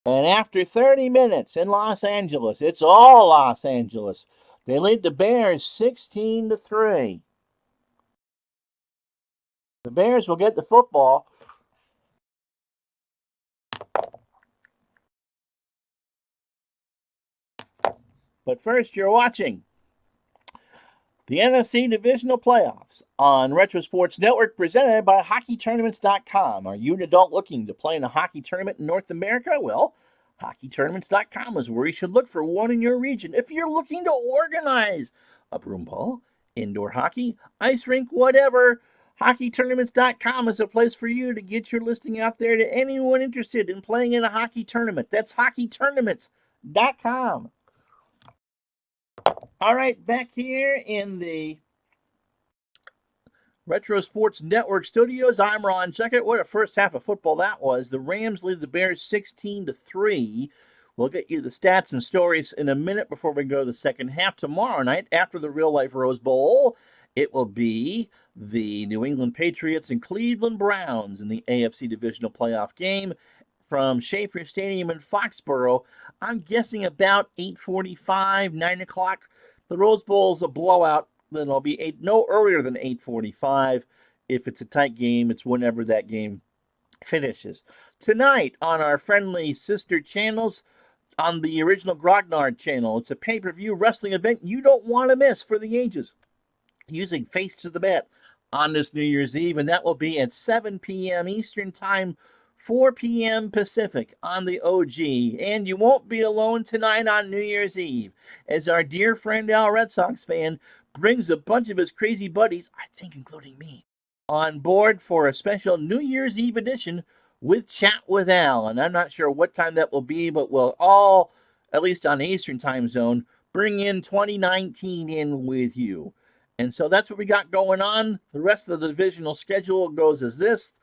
And after 30 minutes in Los Angeles, it's all Los Angeles. They lead the Bears 16-3. The Bears will get the football. But first, you're watching the NFC Divisional Playoffs on Retro Sports Network, presented by HockeyTournaments.com. Are you an adult looking to play in a hockey tournament in North America? Well, HockeyTournaments.com is where you should look for one in your region. If you're looking to organize a broom ball, indoor hockey, ice rink, whatever, HockeyTournaments.com is a place for you to get your listing out there to anyone interested in playing in a hockey tournament. That's HockeyTournaments.com. All right, back here in the Retro Sports Network studios, I'm Ron Checkett. What a first half of football that was. The Rams lead the Bears 16-3. We'll get you the stats and stories in a minute before we go to the second half. Tomorrow night, after the Real Life Rose Bowl, it will be the New England Patriots and Cleveland Browns in the AFC Divisional Playoff game from Schaefer Stadium in Foxborough. I'm guessing about 8:45, 9 o'clock. The Rose Bowl is a blowout. Then it'll be no earlier than 8:45. If it's a tight game, it's whenever that game finishes. Tonight on our friendly sister channels, on the original Grognard channel, it's a pay-per-view wrestling event you don't want to miss for the ages, using Face to the Bet on this New Year's Eve, and that will be at 7 p.m. Eastern Time, 4 p.m. Pacific on the OG. And you won't be alone tonight on New Year's Eve, as our dear friend Al, Red Sox fan, brings a bunch of his crazy buddies, I think including me, on board for a special New Year's Eve edition with Chat with Al. And I'm not sure what time that will be, but we'll all, at least on the Eastern Time Zone, bring in 2019 in with you. And so that's what we got going on. The rest of the divisional schedule goes as this.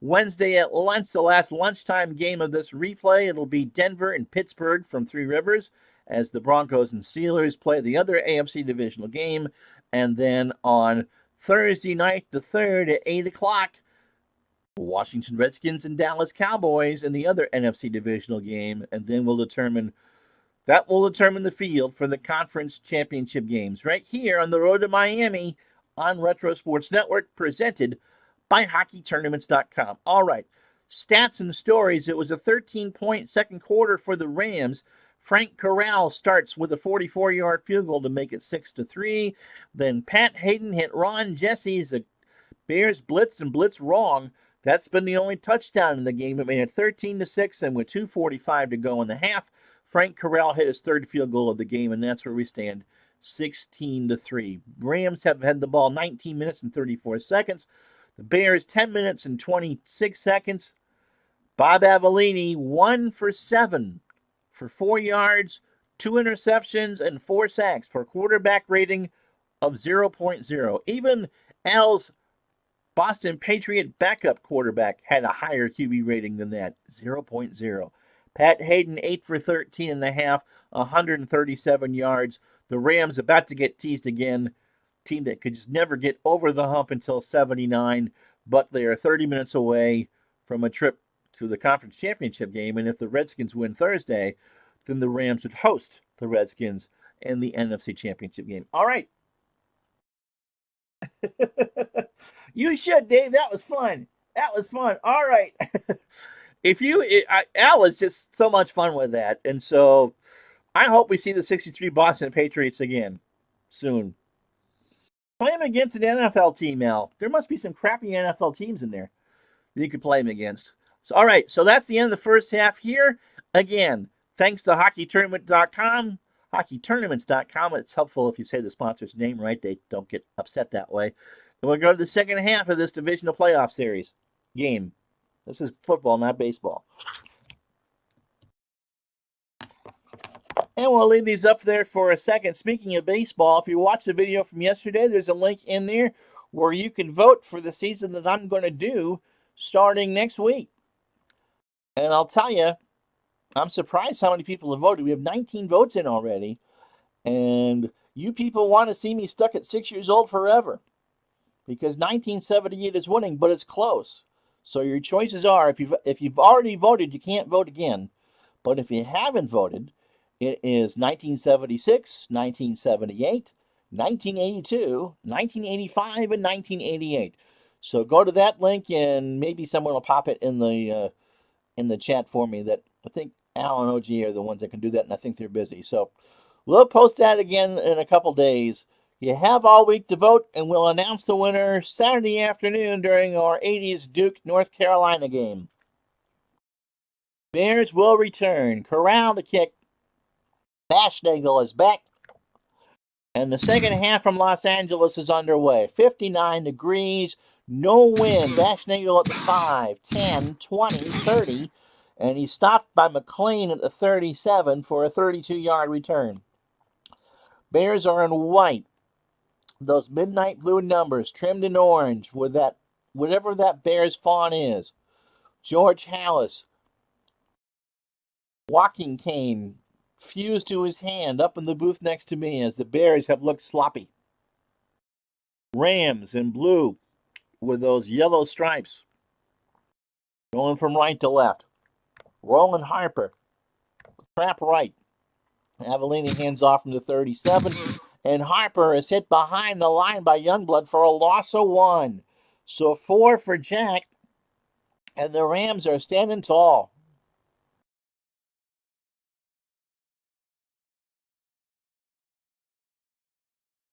Wednesday at lunch, the last lunchtime game of this replay, it'll be Denver and Pittsburgh from Three Rivers as the Broncos and Steelers play the other AFC divisional game. And then on Thursday night, the 3rd at 8 o'clock, Washington Redskins and Dallas Cowboys in the other NFC divisional game. And then will determine the field for the conference championship games right here on the road to Miami on Retro Sports Network, presented by HockeyTournaments.com. All right, stats and stories. It was a 13-point second quarter for the Rams. Frank Corral starts with a 44-yard field goal to make it 6-3. Then Pat Hayden hit Ron Jesse as the Bears blitzed and blitzed wrong. That's been the only touchdown in the game. It made it 13-6, and with 2:45 to go in the half, Frank Corral hit his third field goal of the game, and that's where we stand, 16-3. Rams have had the ball 19 minutes and 34 seconds. The Bears, 10 minutes and 26 seconds. Bob Avellini, 1 for 7 for 4 yards, 2 interceptions, and 4 sacks for a quarterback rating of 0.0. Even Al's Boston Patriot backup quarterback had a higher QB rating than that, 0.0. Pat Hayden, 8 for 13 and a half, 137 yards. The Rams about to get teased again. Team that could just never get over the hump until 79, but they are 30 minutes away from a trip to the conference championship game. And if the Redskins win Thursday, then the Rams would host the Redskins in the NFC championship game. All right. You should, Dave. That was fun. All right. Al is just so much fun with that. And so I hope we see the 63 Boston Patriots again soon. Play him against an NFL team, Al. There must be some crappy NFL teams in there that you could play him against. So, all right, so that's the end of the first half here. Again, Thanks to hockeytournament.com, hockeytournaments.com. It's helpful if you say the sponsor's name right. They don't get upset that way. And we'll go to the second half of this divisional playoff series game. This is football, not baseball. And we'll leave these up there for a second. Speaking of baseball, if you watch the video from yesterday, there's a link in there where you can vote for the season that I'm going to do starting next week. And I'll tell you, I'm surprised how many people have voted. We have 19 votes in already. And you people want to see me stuck at 6 years old forever. Because 1978 is winning, but it's close. So your choices are, if you've already voted, you can't vote again. But if you haven't voted, it is 1976, 1978, 1982, 1985, and 1988. So go to that link, and maybe someone will pop it in the chat for me. That I think Al and OG are the ones that can do that, and I think they're busy. So we'll post that again in a couple days. You have all week to vote, and we'll announce the winner Saturday afternoon during our 80s Duke, North Carolina game. Bears will return. Corral to kick. Bashnagel is back. And the second half from Los Angeles is underway. 59 degrees, no wind. Bashnagel at the 5, 10, 20, 30. And he's stopped by McLean at the 37 for a 32-yard return. Bears are in white. Those midnight blue numbers trimmed in orange with that, whatever that Bears font is. George Hallis, walking cane fused to his hand up in the booth next to me as the Bears have looked sloppy. Rams in blue with those yellow stripes. Going from right to left. Roland Harper, trap right. Avellini hands off from the 37. And Harper is hit behind the line by Youngblood for a loss of 1. So 4 for Jack. And the Rams are standing tall.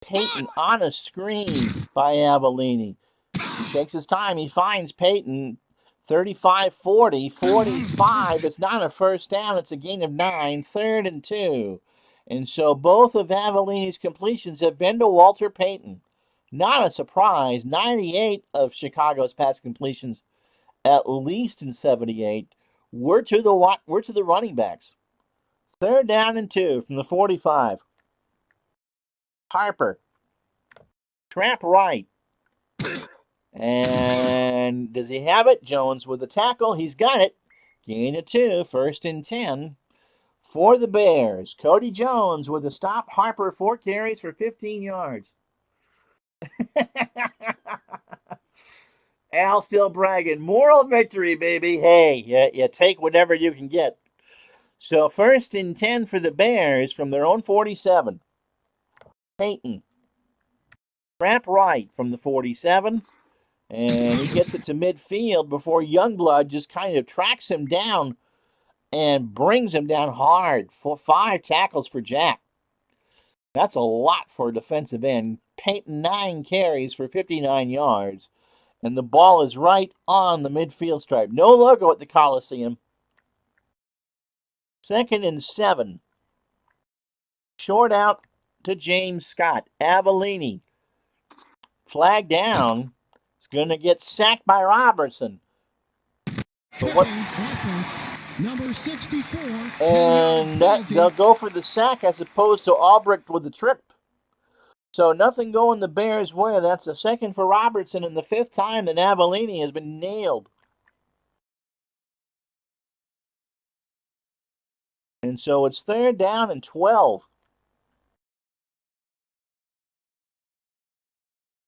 Peyton on a screen by Avellini. He takes his time. He finds Peyton. 35-40, 45. It's not a first down. It's a gain of 9. 3rd and 2. And so both of Avellini's completions have been to Walter Payton. Not a surprise. 98 of Chicago's pass completions, at least in 78, were to the running backs. 3rd down and 2 from the 45. Harper. Trap right. And does he have it? Jones with the tackle. He's got it. Gain of 2. 1st and 10 for the Bears. Cody Jones with a stop. Harper 4 carries for 15 yards. Al still bragging. Moral victory, baby. Hey, you take whatever you can get. So 1st and 10 for the Bears from their own 47. Peyton. Trap right from the 47. And he gets it to midfield before Youngblood just kind of tracks him down and brings him down hard for 5 tackles for Jack. That's a lot for a defensive end. Peyton 9 carries for 59 yards. And the ball is right on the midfield stripe. No logo at the Coliseum. 2nd and 7. Short out to James Scott. Avellini. Flag down. He's going to get sacked by Robertson. Offense, number 64. And they'll go for the sack as opposed to Albrecht with the trip. So nothing going the Bears' way. That's the 2nd for Robertson and the 5th time that Avellini has been nailed. And so it's 3rd down and 12.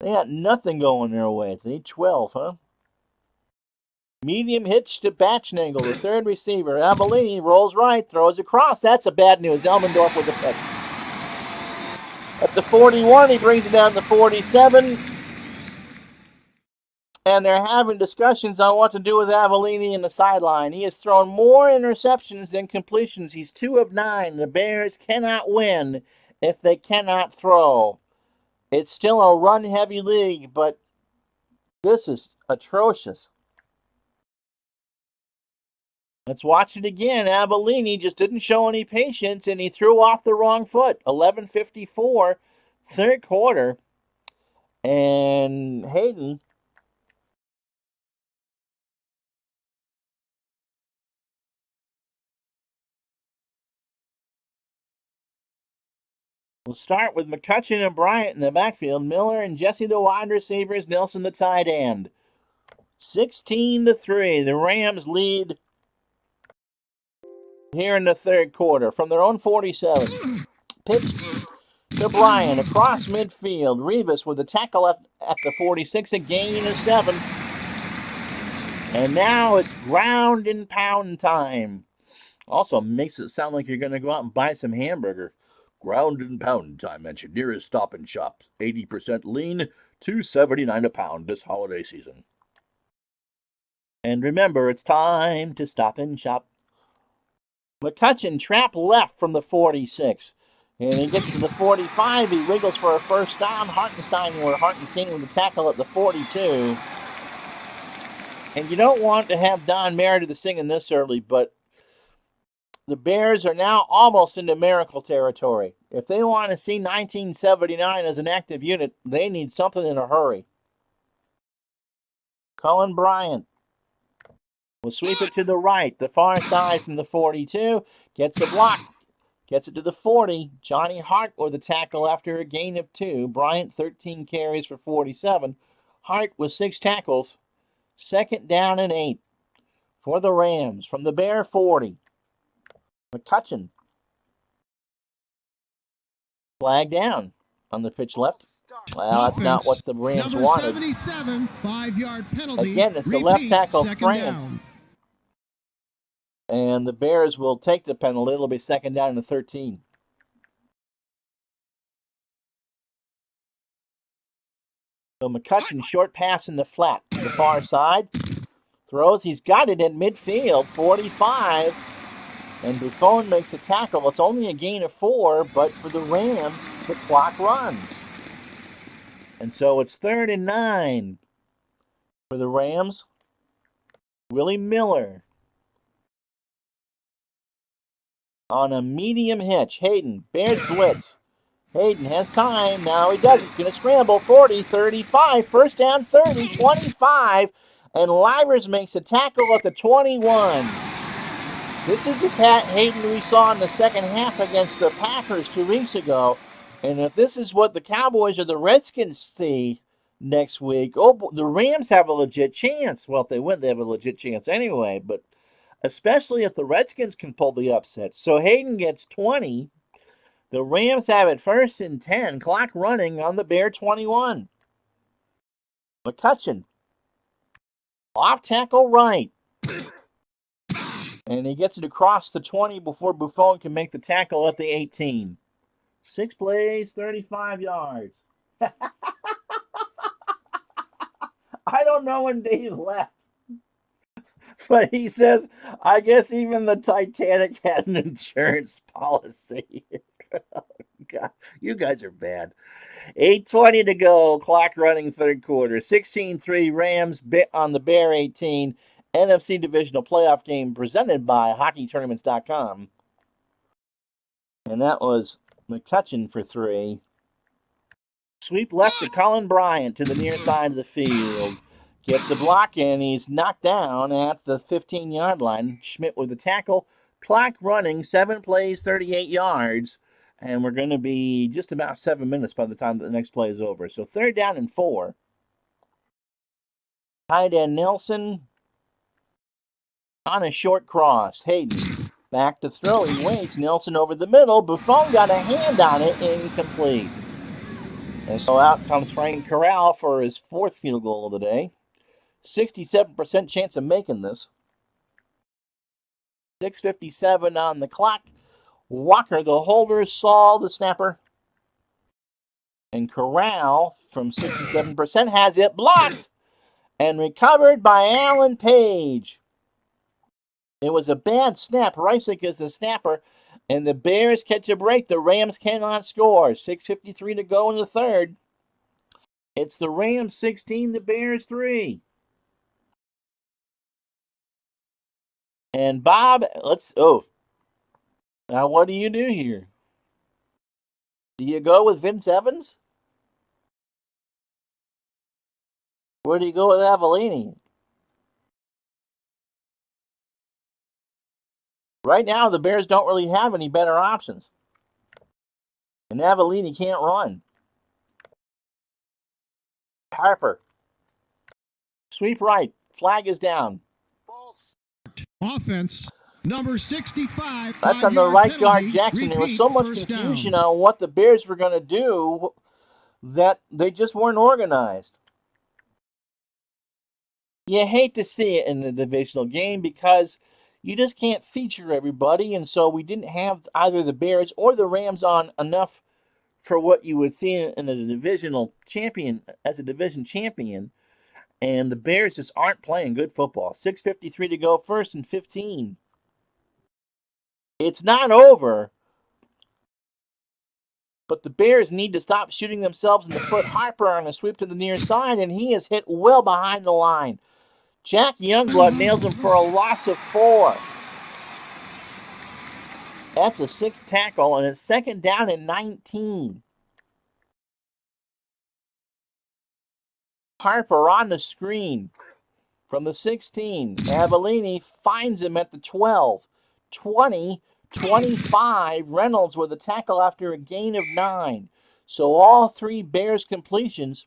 They got nothing going their way. They need 12, huh? Medium hitch to Batchnagel, the 3rd receiver. Avellini rolls right, throws across. That's a bad news. Elmendorf with the pick. At the 41, he brings it down to 47. And they're having discussions on what to do with Avellini in the sideline. He has thrown more interceptions than completions. He's 2 of 9. The Bears cannot win if they cannot throw. It's still a run-heavy league, but this is atrocious. Let's watch it again. Avellini just didn't show any patience, and he threw off the wrong foot. 11:54, third quarter. And Hayden will start with McCutcheon and Bryant in the backfield. Miller and Jesse the wide receivers. Nelson the tight end. 16-3. The Rams lead here in the third quarter from their own 47. Pitch to Bryant across midfield. Rivas with a tackle at the 46, a gain of 7. And now it's ground and pound time. Also makes it sound like you're going to go out and buy some hamburger. Ground and pound time at your nearest Stop and Shop. 80% lean, $2.79 a pound this holiday season. And remember, it's time to stop and shop. McCutcheon trap left from the 46. And he gets to the 45. He wiggles for a first down. Hartenstein with a tackle at the 42. And you don't want to have Don Meredith singing this early, but the Bears are now almost into miracle territory. If they want to see 1979 as an active unit, they need something in a hurry. Cullen Bryant will sweep it to the right, the far side from the 42. Gets a block. Gets it to the 40. Johnny Hart with a tackle after a gain of 2. Bryant 13 carries for 47. Hart with 6 tackles. Second down and 8 for the Rams from the Bear 40. McCutcheon. Flag down on the pitch left. Well, that's not what the Rams number wanted. 77, 5-yard penalty. Again, it's the left tackle, France. Down. And the Bears will take the penalty. It'll be second down and 13. So McCutcheon short pass in the flat to the far side. Throws. He's got it in midfield. 45. And Buffon makes a tackle. It's only a gain of 4, but for the Rams, the clock runs. And so it's 3rd and 9 for the Rams. Willie Miller on a medium hitch. Hayden, Bears blitz. Hayden has time. Now he does. He's going to scramble. 40, 35, first down 30, 25. And Livers makes a tackle at the 21. This is the Pat Hayden we saw in the second half against the Packers 2 weeks ago. And if this is what the Cowboys or the Redskins see next week, the Rams have a legit chance. Well, if they win, they have a legit chance anyway. But especially if the Redskins can pull the upset. So Hayden gets 20. The Rams have it 1st and 10. Clock running on the Bear 21. McCutcheon. Off tackle right. And he gets it across the 20 before Buffon can make the tackle at the 18. 6 plays, 35 yards. I don't know when Dave left. But he says, I guess even the Titanic had an insurance policy. God, you guys are bad. 8:20 to go. Clock running third quarter. 16-3 Rams on the Bear 18. NFC Divisional Playoff game presented by HockeyTournaments.com. And that was McCutcheon for 3. Sweep left to Cullen Bryant to the near side of the field. Gets a block and he's knocked down at the 15-yard line. Schmidt with the tackle. Clock running, 7 plays, 38 yards. And we're going to be just about 7 minutes by the time the next play is over. So 3rd down and 4. Tight end Nelson on a short cross. Hayden back to throw. He waits. Nelson over the middle. Buffon got a hand on it. Incomplete. And so out comes Frank Corral for his 4th field goal of the day. 67% chance of making this. 6:57 on the clock. Walker, the holder, Saul, the snapper. And Corral, from 67%, has it blocked and recovered by Alan Page. It was a bad snap. Reisick is the snapper, and the Bears catch a break. The Rams cannot score. 6:53 to go in the third. It's the Rams 16, the Bears 3. And Bob, now what do you do here? Do you go with Vince Evans? Or do you go with Avellini? Right now, the Bears don't really have any better options. And Avellini can't run. Harper. Sweep right. Flag is down. Offense, number 65. That's on the right guard, Jackson. There was so much confusion on what the Bears were going to do that they just weren't organized. You hate to see it in the divisional game because you just can't feature everybody, and so we didn't have either the Bears or the Rams on enough for what you would see in a divisional champion as a division champion. And the Bears just aren't playing good football. 6:53 to go, first and 15. It's not over, but the Bears need to stop shooting themselves in the foot. Harper on a sweep to the near side, and he is hit well behind the line. Jack Youngblood nails him for a loss of 4. That's a 6th tackle, and it's second down and 19. Harper on the screen from the 16. Avellini finds him at the 12. 20, 25. Reynolds with a tackle after a gain of 9. So all 3 Bears completions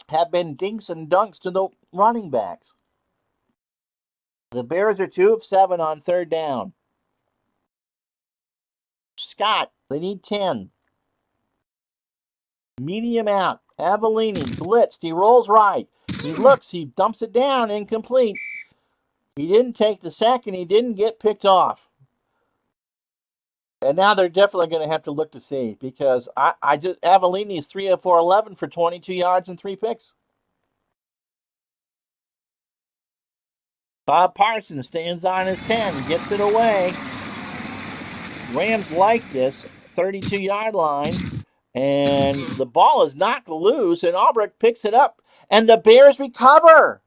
have been dinks and dunks to the running backs. The Bears are 2 of 7 on third down. Scott, they need 10. Medium out. Avellini blitzed. He rolls right. He looks. He dumps it down. Incomplete. He didn't take the sack, and he didn't get picked off. And now they're definitely going to have to look to see because Avellini is 3 of 4, 11 for 22 yards and 3 picks. Bob Parsons stands on his 10, gets it away. Rams like this 32-yard line. And the ball is knocked loose, and Albrecht picks it up, and the Bears recover.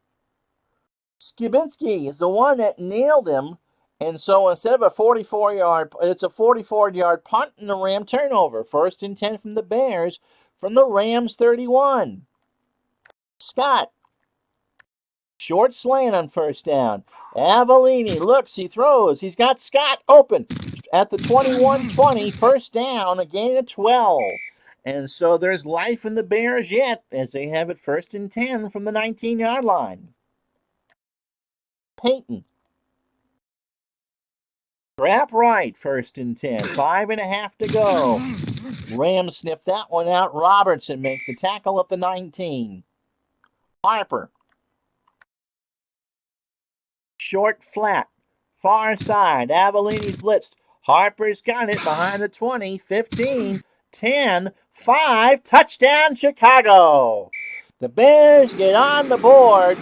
Skibinski is the one that nailed him, and so instead of a 44-yard, it's a 44-yard punt and a Ram turnover. First and 10 from the Bears from the Rams 31. Scott. Short slant on first down. Avellini looks, he throws. He's got Scott open at the 21-20, first down, a gain of 12. And so there's life in the Bears yet as they have it first and 10 from the 19-yard line. Payton. Trap right, first and 10. 5.5 to go. Rams sniff that one out. Robertson makes the tackle at the 19. Harper. Short flat. Far side. Avellini blitzed. Harper's got it behind the 20. 15. 10. 5. Touchdown, Chicago. The Bears get on the board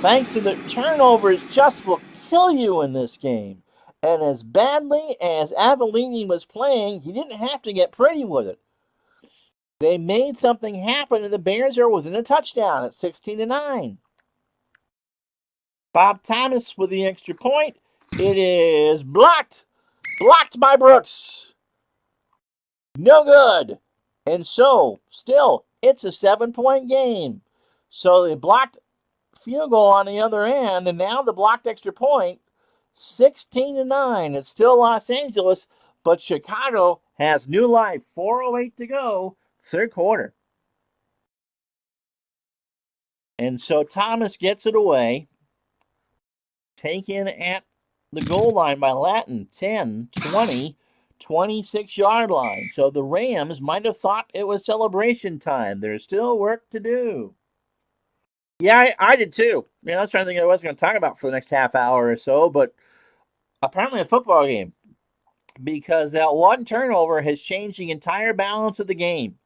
thanks to the turnovers just will kill you in this game. And as badly as Avellini was playing, he didn't have to get pretty with it. They made something happen, and the Bears are within a touchdown at 16-9. Bob Thomas with the extra point. It is blocked. Blocked by Brooks. No good. And so, still, it's a 7-point game. So they blocked field goal on the other end, and now the blocked extra point, 16-9. It's still Los Angeles, but Chicago has new life. 4:08 to go, third quarter. And so Thomas gets it away. Taken at the goal line by Latin. 10, 20, 26-yard line. So the Rams might have thought it was celebration time. There's still work to do. Yeah, I did too. I was trying to think of what I was going to talk about for the next half hour or so, but apparently a football game. Because that one turnover has changed the entire balance of the game.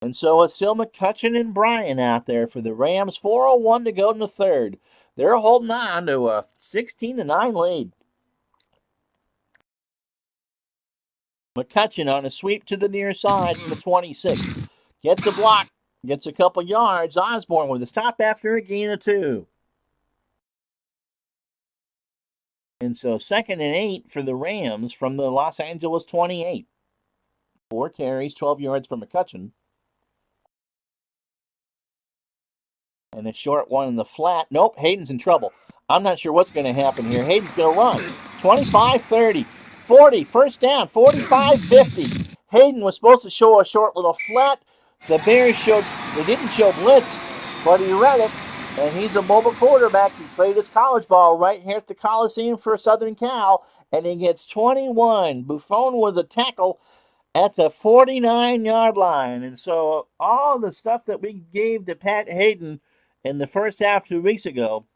And so it's still McCutcheon and Bryan out there for the Rams. 4:01 to go in the third. They're holding on to a 16-9 lead. McCutcheon on a sweep to the near side from the 26. Gets a block. Gets a couple yards. Osborne with a stop after a gain of 2. And so 2nd and 8 for the Rams from the Los Angeles 28. 4 carries, 12 yards for McCutcheon. And a short one in the flat. Nope, Hayden's in trouble. I'm not sure what's going to happen here. Hayden's going to run. 25-30, 40, first down, 45-50. Hayden was supposed to show a short little flat. The Bears they didn't show blitz, but he read it. And he's a mobile quarterback. He played his college ball right here at the Coliseum for Southern Cal. And he gets 21. Buffon with a tackle at the 49-yard line. And so all the stuff that we gave to Pat Hayden in the first half 2 weeks ago,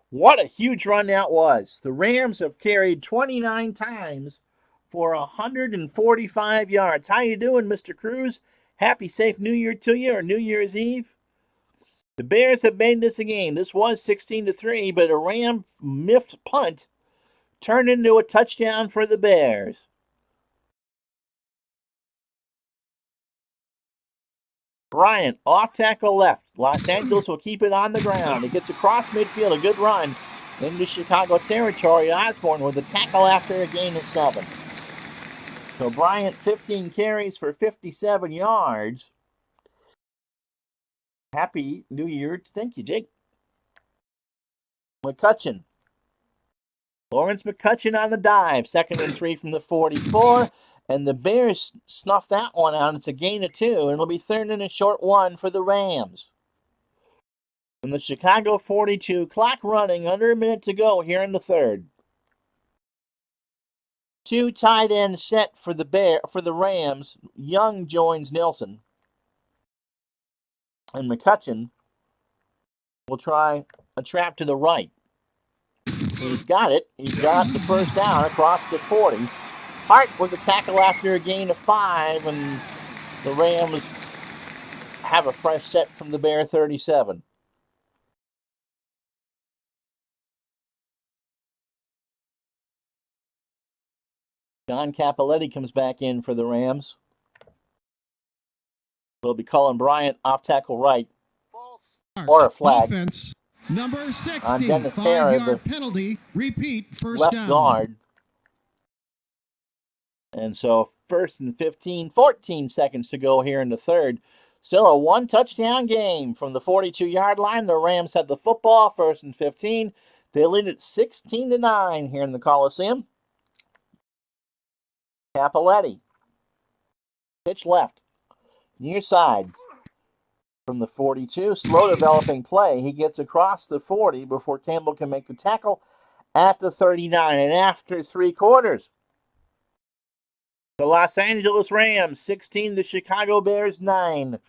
what a huge run that was. The Rams have carried 29 times for 145 yards. How you doing, Mr. Cruz? Happy safe New Year to you, or New Year's Eve. The Bears have made this a game. This was 16-3, but a Ram miffed punt turned into a touchdown for the Bears. Bryant, off tackle left. Los Angeles will keep it on the ground. It gets across midfield, a good run into Chicago territory. Osborne with a tackle after a gain of 7. So Bryant, 15 carries for 57 yards. Happy New Year. Thank you, Jake. McCutcheon. Lawrence McCutcheon on the dive. 2nd and 3 from the 44. And the Bears snuffed that one out. It's a gain of 2. And it'll be 3rd and a short 1 for the Rams. From the Chicago 42. Clock running. Under a minute to go here in the 3rd. 2 tight ends set for the Rams. Young joins Nelson. And McCutcheon will try a trap to the right. He's got it. He's got the first down across the 40. Hart with the tackle after a gain of 5, and the Rams have a fresh set from the Bear 37. John Capoletti comes back in for the Rams. We'll be calling Bryant off tackle right. Or a flag. Offense, number 60, on Dennis Harris, 5-yard penalty. Repeat, first left down. guard. And so 1st and 15, 14 seconds to go here in the 3rd. Still a 1-touchdown game from the 42-yard line. The Rams had the football, 1st and 15. They lead it 16-9 here in the Coliseum. Capoletti. Pitch left. Near side. From the 42, slow developing play. He gets across the 40 before Campbell can make the tackle at the 39. And after 3 quarters, the Los Angeles Rams 16, the Chicago Bears 9.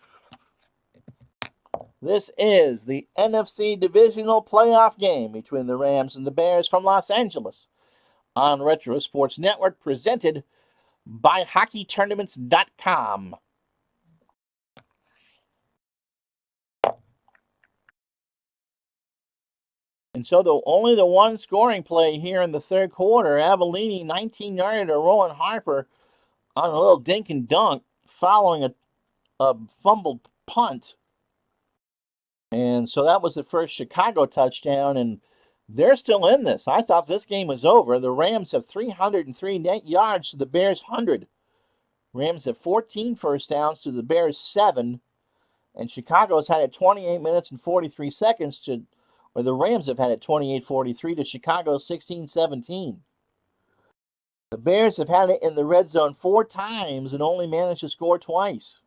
This is the NFC Divisional playoff game between the Rams and the Bears from Los Angeles on Retro Sports Network, presented by HockeyTournaments.com. And so only the one scoring play here in the 3rd quarter. Avellini, 19-yarder to Rowan Harper on a little dink and dunk following a fumbled punt. And so that was the first Chicago touchdown, and they're still in this. I thought this game was over. The Rams have 303 net yards to the Bears' 100. Rams have 14 first downs to the Bears' 7. And Chicago's had it 28 minutes and 43 seconds or the Rams have had it 28-43 to Chicago 16-17. The Bears have had it in the red zone 4 times and only managed to score twice.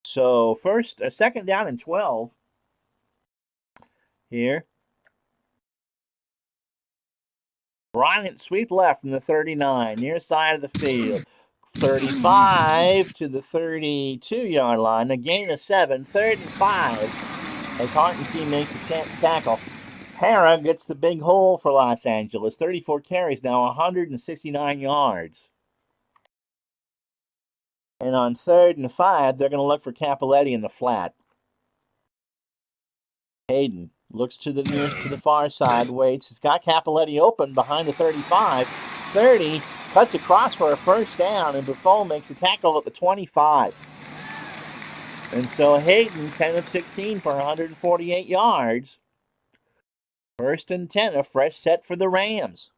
So 2nd down and 12 here. Bryant sweep left from the 39, near side of the field. 35 to the 32-yard line, a gain of 7, 3rd and 5, as Hartenstein makes a tackle. Hara gets the big hole for Los Angeles, 34 carries now, 169 yards. And on 3rd and 5, they're going to look for Capoletti in the flat. Hayden looks to the far side, waits. He's got Capoletti open behind the 35. 30, cuts across for a first down, and Buffon makes a tackle at the 25. And so Hayden, 10 of 16 for 148 yards. First and 10, a fresh set for the Rams.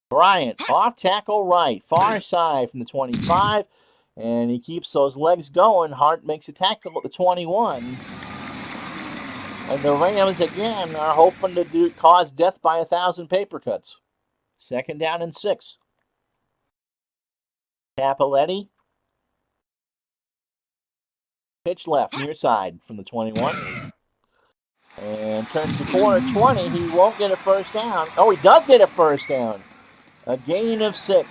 Bryant, off tackle right, far side from the 25, and he keeps those legs going. Hart makes a tackle at the 21. And the Rams, again, are hoping to cause death by 1,000 paper cuts. Second down and 6. Capoletti. Pitch left, near side from the 21. And turns the corner, 20. He won't get a first down. Oh, he does get a first down. A gain of 6.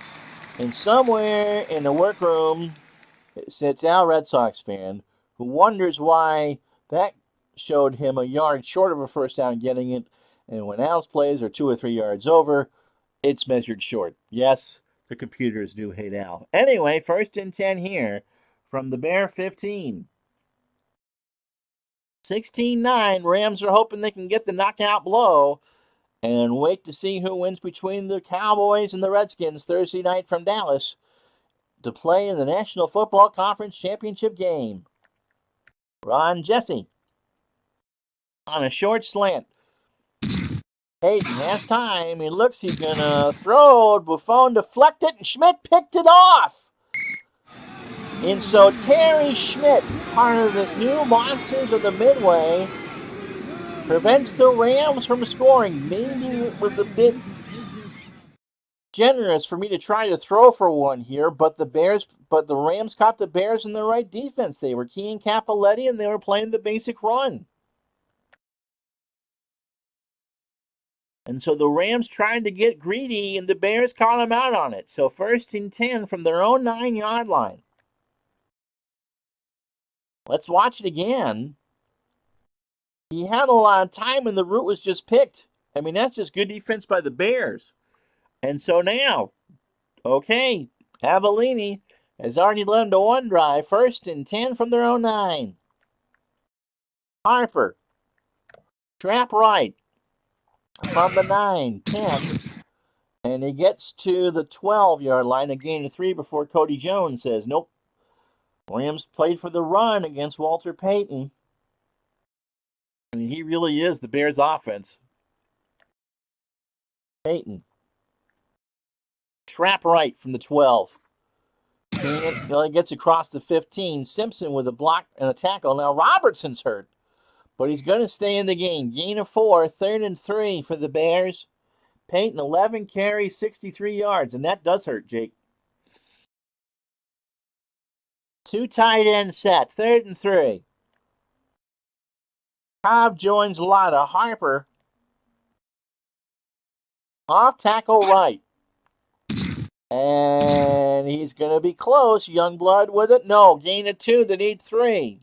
And somewhere in the workroom sits Al Red Sox fan who wonders why that showed him a yard short of a first down getting it. And when Al's plays are 2 or 3 yards over, it's measured short. Yes, the computers do hate Al. Anyway, first and 10 here from the Bear 15. 16-9, Rams are hoping they can get the knockout blow and wait to see who wins between the Cowboys and the Redskins Thursday night from Dallas to play in the National Football Conference Championship game. Ron Jesse on a short slant. Hayden has time. He looks, he's going to throw. Buffon deflected, and Schmidt picked it off. And so Terry Schmidt, part of this new Monsters of the Midway, prevents the Rams from scoring. Maybe it was a bit generous for me to try to throw for one here, but the Rams caught the Bears in the right defense. They were keying Capoletti, and they were playing the basic run. And so the Rams tried to get greedy, and the Bears caught them out on it. So first and 10 from their own 9-yard line. Let's watch it again. He had a lot of time, and the route was just picked. I mean, that's just good defense by the Bears. And so now, okay, Avellini has already led them to one drive. First and 10 from their own 9. Harper, trap right from the 9, 10. And he gets to the 12-yard line, a gain of 3 before Cody Jones says, nope. Rams played for the run against Walter Payton. I mean, he really is the Bears' offense. Payton. Trap right from the 12. And he gets across the 15. Simpson with a block and a tackle. Now Robertson's hurt, but he's going to stay in the game. Gain of 4, 3rd and 3 for the Bears. Payton, 11 carries, 63 yards, and that does hurt, Jake. 2 tight end set, 3rd and 3. Cobb joins Lotta. Harper off tackle right. And he's going to be close. Youngblood with it. No, gain of 2. They need 3.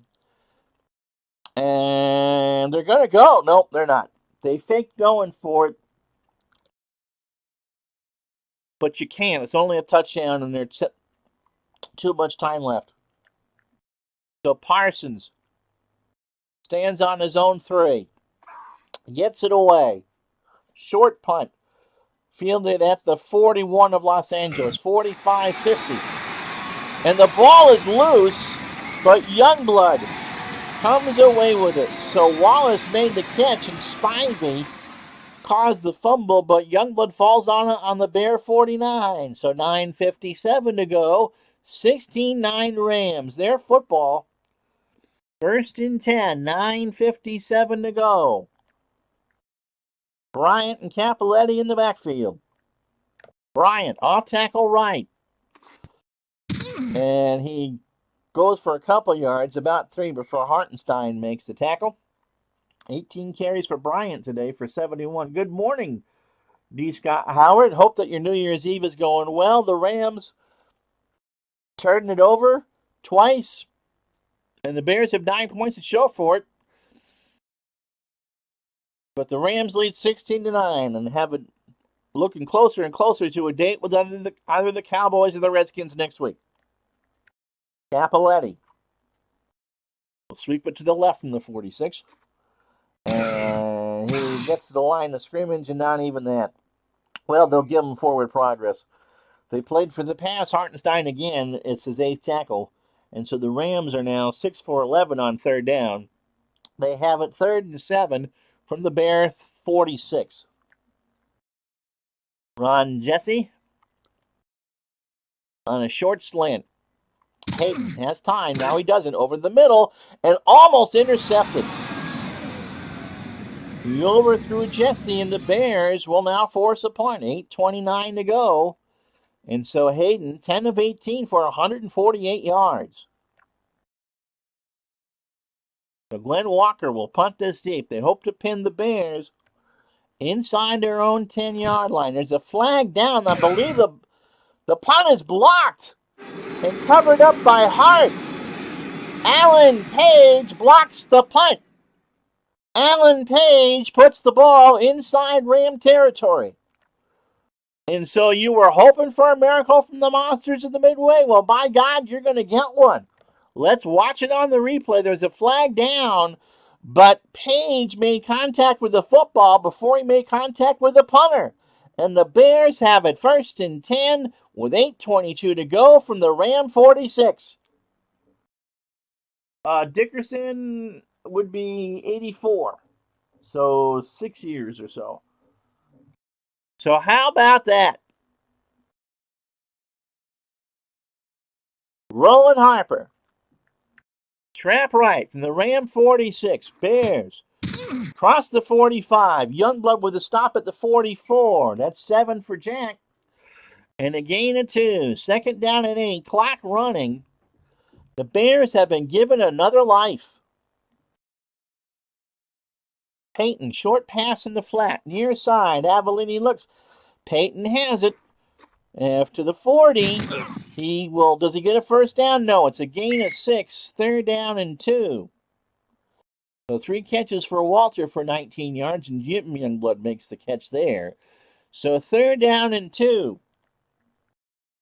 And they're going to go. Nope, they're not. They faked going for it. But you can't. It's only a touchdown, and there's too much time left. So Parsons stands on his own 3. Gets it away. Short punt. Fielded at the 41 of Los Angeles. 45-50. And the ball is loose, but Youngblood comes away with it. So Wallace made the catch, and Spivey caused the fumble, but Youngblood falls on the Bear 49. So 9:57 to go. 16-9 Rams. Their football. First and 10. 9:57 to go. Bryant and Capoletti in the backfield. Bryant off tackle right. And he goes for a couple yards, about 3 before Hartenstein makes the tackle. 18 carries for Bryant today for 71. Good morning, D. Scott Howard. Hope that your New Year's Eve is going well. The Rams turned it over twice, and the Bears have 9 points to show for it. But the Rams lead 16-9 and have it looking closer and closer to a date with either the Cowboys or the Redskins next week. Capoletti will sweep it to the left from the 46. And he gets to the line of scrimmage, and not even that. Well, they'll give him forward progress. They played for the pass. Hartenstein again. It's his 8th tackle. And so the Rams are now 6 for 11 on 3rd down. They have it 3rd and 7 from the Bear 46. Run Jesse on a short slant. Hayden has time. Now he doesn't. Over the middle and almost intercepted. He overthrew Jesse, and the Bears will now force a punt. 8:29 to go. And so Hayden, 10 of 18 for 148 yards. So Glenn Walker will punt this deep. They hope to pin the Bears inside their own 10-yard line. There's a flag down. I believe the punt is blocked and covered up by Hart. Alan Page blocks the punt. Alan Page puts the ball inside Ram territory. And so you were hoping for a miracle from the Monsters of the Midway? Well, by God, you're going to get one. Let's watch it on the replay. There's a flag down, but Page made contact with the football before he made contact with the punter. And the Bears have it 1st and 10 with 8:22 to go from the Ram 46. Dickerson would be 84. So 6 years or so. So how about that? Roland Harper. Trap right from the Ram 46. Bears. Cross the 45. Youngblood with a stop at the 44. That's 7 for Jack. And a gain of 2. 2nd down and 8. Clock running. The Bears have been given another life. Payton, short pass in the flat. Near side. Avellini looks. Payton has it. After the 40. Does he get a first down? No, it's a gain of 6. 3rd down and 2. So 3 catches for Walter for 19 yards, and Jim Youngblood makes the catch there. So 3rd down and 2.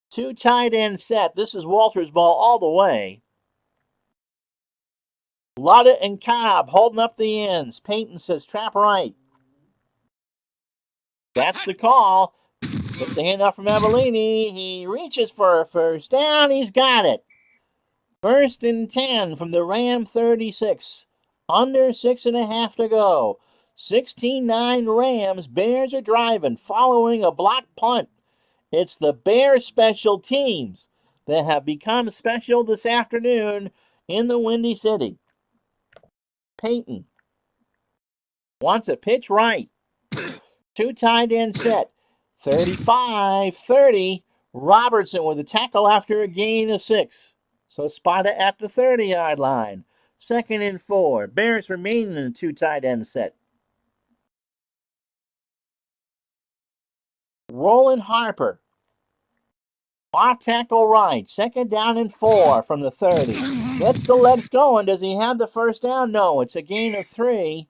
2 tight end set. This is Walter's ball all the way. Lotta and Cobb holding up the ends. Payton says trap right. That's the call. Gets the handoff from Avellini. He reaches for a first down. He's got it. 1st and 10 from the Ram 36. Under 6.5 to go. 16-9 Rams. Bears are driving, following a blocked punt. It's the Bears special teams that have become special this afternoon in the Windy City. Payton wants a pitch right. 2 tight end set. 35-30. Robertson with a tackle after a gain of 6. So spotted at the 30-yard line. 2nd and 4. Bears remain in a 2 tight end set. Roland Harper. Off tackle right. 2nd down and 4 from the 30. Gets the legs going. Does he have the first down? No. It's a gain of 3.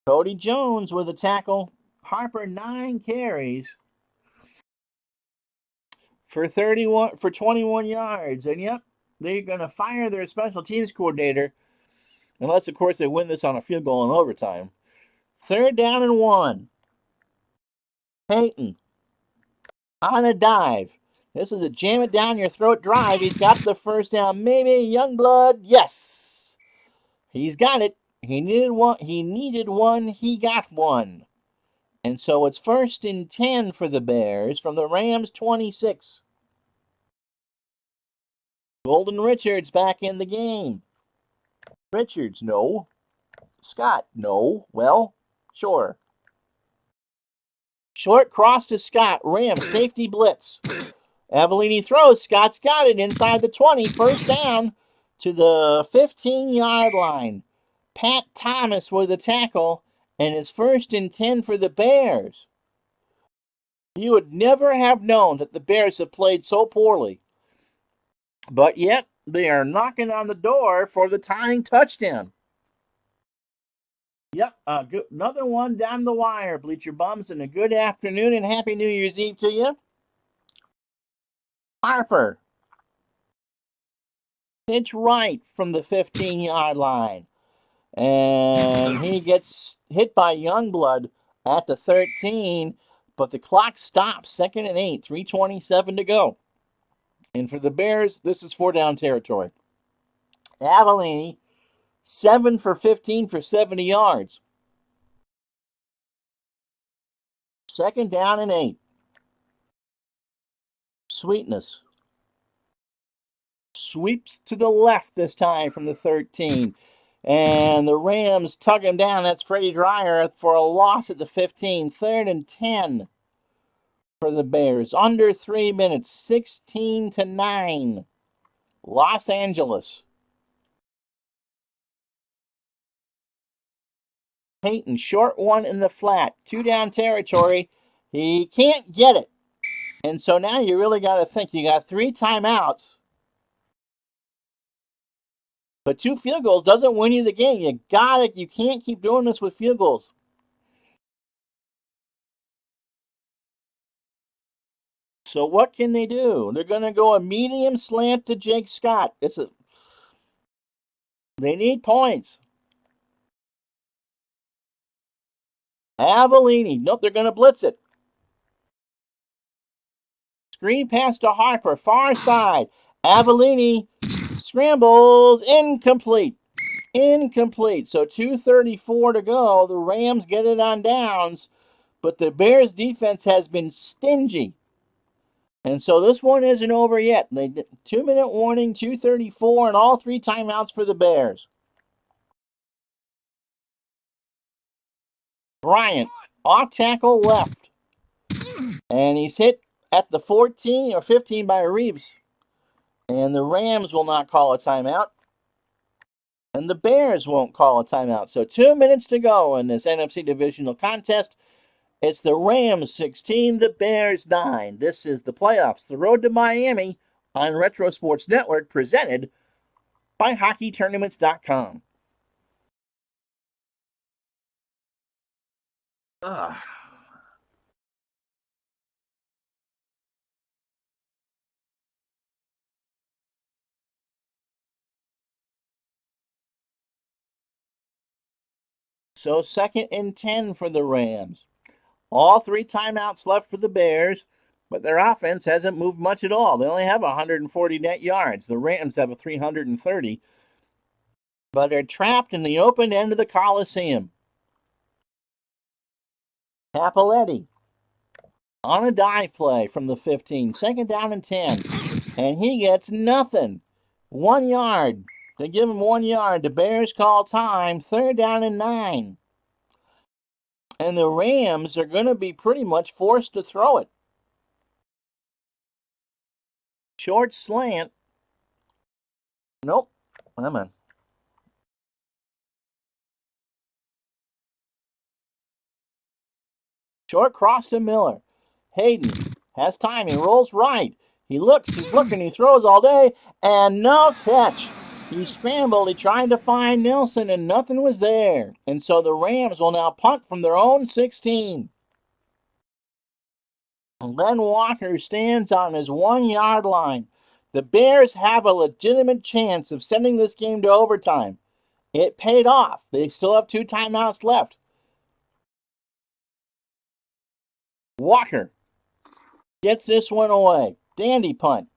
Cody Jones with a tackle. Harper 9 carries for 21 yards. And yep, they're going to fire their special teams coordinator. Unless, of course, they win this on a field goal in overtime. 3rd down and 1. Payton on a dive. This is a jam it down your throat drive. He's got the first down. Maybe Youngblood. Yes. He's got it. He needed one. He got one. And so it's 1st and 10 for the Bears from the Rams 26. Golden Richards back in the game. Richards, no. Scott, no. Well, sure. Short cross to Scott. Rams safety blitz. Avellini throws. Scott's got it inside the 20. First down to the 15-yard line. Pat Thomas with a tackle, and it's 1st and 10 for the Bears. You would never have known that the Bears have played so poorly. But yet, they are knocking on the door for the tying touchdown. Yep, another one down the wire, Bleacher Bums, and a good afternoon and Happy New Year's Eve to you. Harper. Pitch right from the 15-yard line. And he gets hit by Youngblood at the 13, but the clock stops. 2nd and 8, 3:27 to go. And for the Bears, this is 4 down territory. Avellini 7 for 15 for 70 yards. Second down and 8. Sweetness. Sweeps to the left this time from the 13. And the Rams tug him down. That's Freddie Dreyer for a loss at the 15. Third and 10 for the Bears. Under 3 minutes. 16-9. Los Angeles. Peyton, short one in the flat. 2 down territory. He can't get it. And so now you really got to think. You got 3 timeouts. But 2 field goals doesn't win you the game. You got it. You can't keep doing this with field goals. So what can they do? They're going to go a medium slant to Jake Scott. They need points. Avellini. Nope, they're going to blitz it. Screen pass to Harper. Far side. Avellini scrambles. Incomplete. Incomplete. So 2:34 to go. The Rams get it on downs. But the Bears defense has been stingy. And so this one isn't over yet. 2-minute warning, 2:34, and all 3 timeouts for the Bears. Bryant, off tackle left. And he's hit at the 14 or 15 by Reeves. And the Rams will not call a timeout. And the Bears won't call a timeout. So 2 minutes to go in this NFC Divisional contest. It's the Rams 16, the Bears 9. This is the playoffs, the road to Miami on Retro Sports Network, presented by HockeyTournaments.com. So 2nd and 10 for the Rams. All 3 timeouts left for the Bears, but their offense hasn't moved much at all. They only have 140 net yards. The Rams have a 330, but they're trapped in the open end of the Coliseum. Capoletti on a dive play from the 15, 2nd down and 10, and he gets nothing. 1 yard. They give him 1 yard. The Bears call time, 3rd down and 9. And the Rams are going to be pretty much forced to throw it. Short slant. Nope. I'm in. Short cross to Miller. Hayden has time. He rolls right. He looks, he's looking, he throws all day, and no catch. He scrambled, he tried to find Nelson, and nothing was there. And so the Rams will now punt from their own 16. Len Walker stands on his 1 yard line. The Bears have a legitimate chance of sending this game to overtime. It paid off. They still have 2 timeouts left. Walker gets this one away. Dandy punt.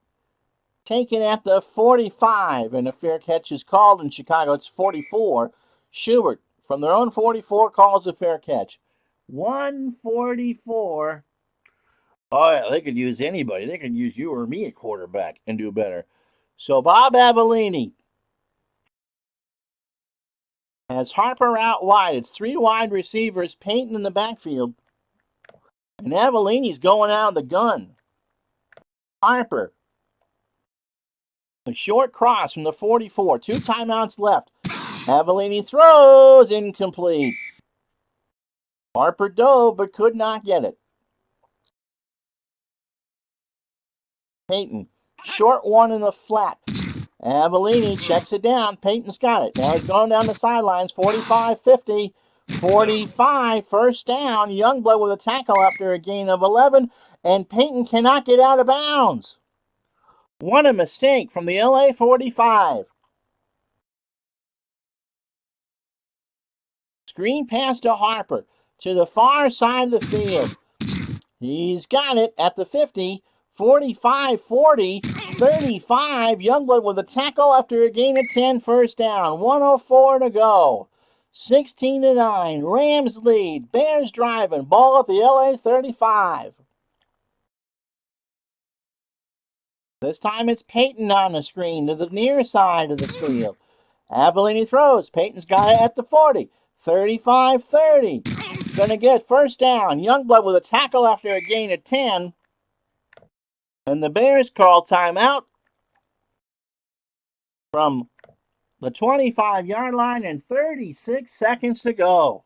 Taken at the 45, and a fair catch is called in Chicago. It's 44. Schubert, from their own 44, calls a fair catch. 144. Oh, yeah, they could use anybody. They could use you or me at quarterback and do better. So Bob Avellini has Harper out wide. It's 3 wide receivers, Peyton in the backfield. And Avellini's going out of the gun. Harper. A short cross from the 44. 2 timeouts left. Avellini throws, incomplete. Harper dove but could not get it. Peyton, short one in the flat. Avellini checks it down. Peyton's got it. Now he's going down the sidelines. 45-50. 45, first down. Youngblood with a tackle after a gain of 11. And Peyton cannot get out of bounds. What a mistake from the LA 45. Screen pass to Harper to the far side of the field. He's got it at the 50, 45, 40, 35. Youngblood with a tackle after a gain of 10, first down. 1:04 to go. 16-9. Rams lead. Bears driving. Ball at the LA 35. This time it's Peyton on the screen to the near side of the field. Avellini throws. Peyton's got it at the 40. 35-30. Going to get first down. Youngblood with a tackle after a gain of 10. And the Bears call timeout from the 25-yard line and 36 seconds to go.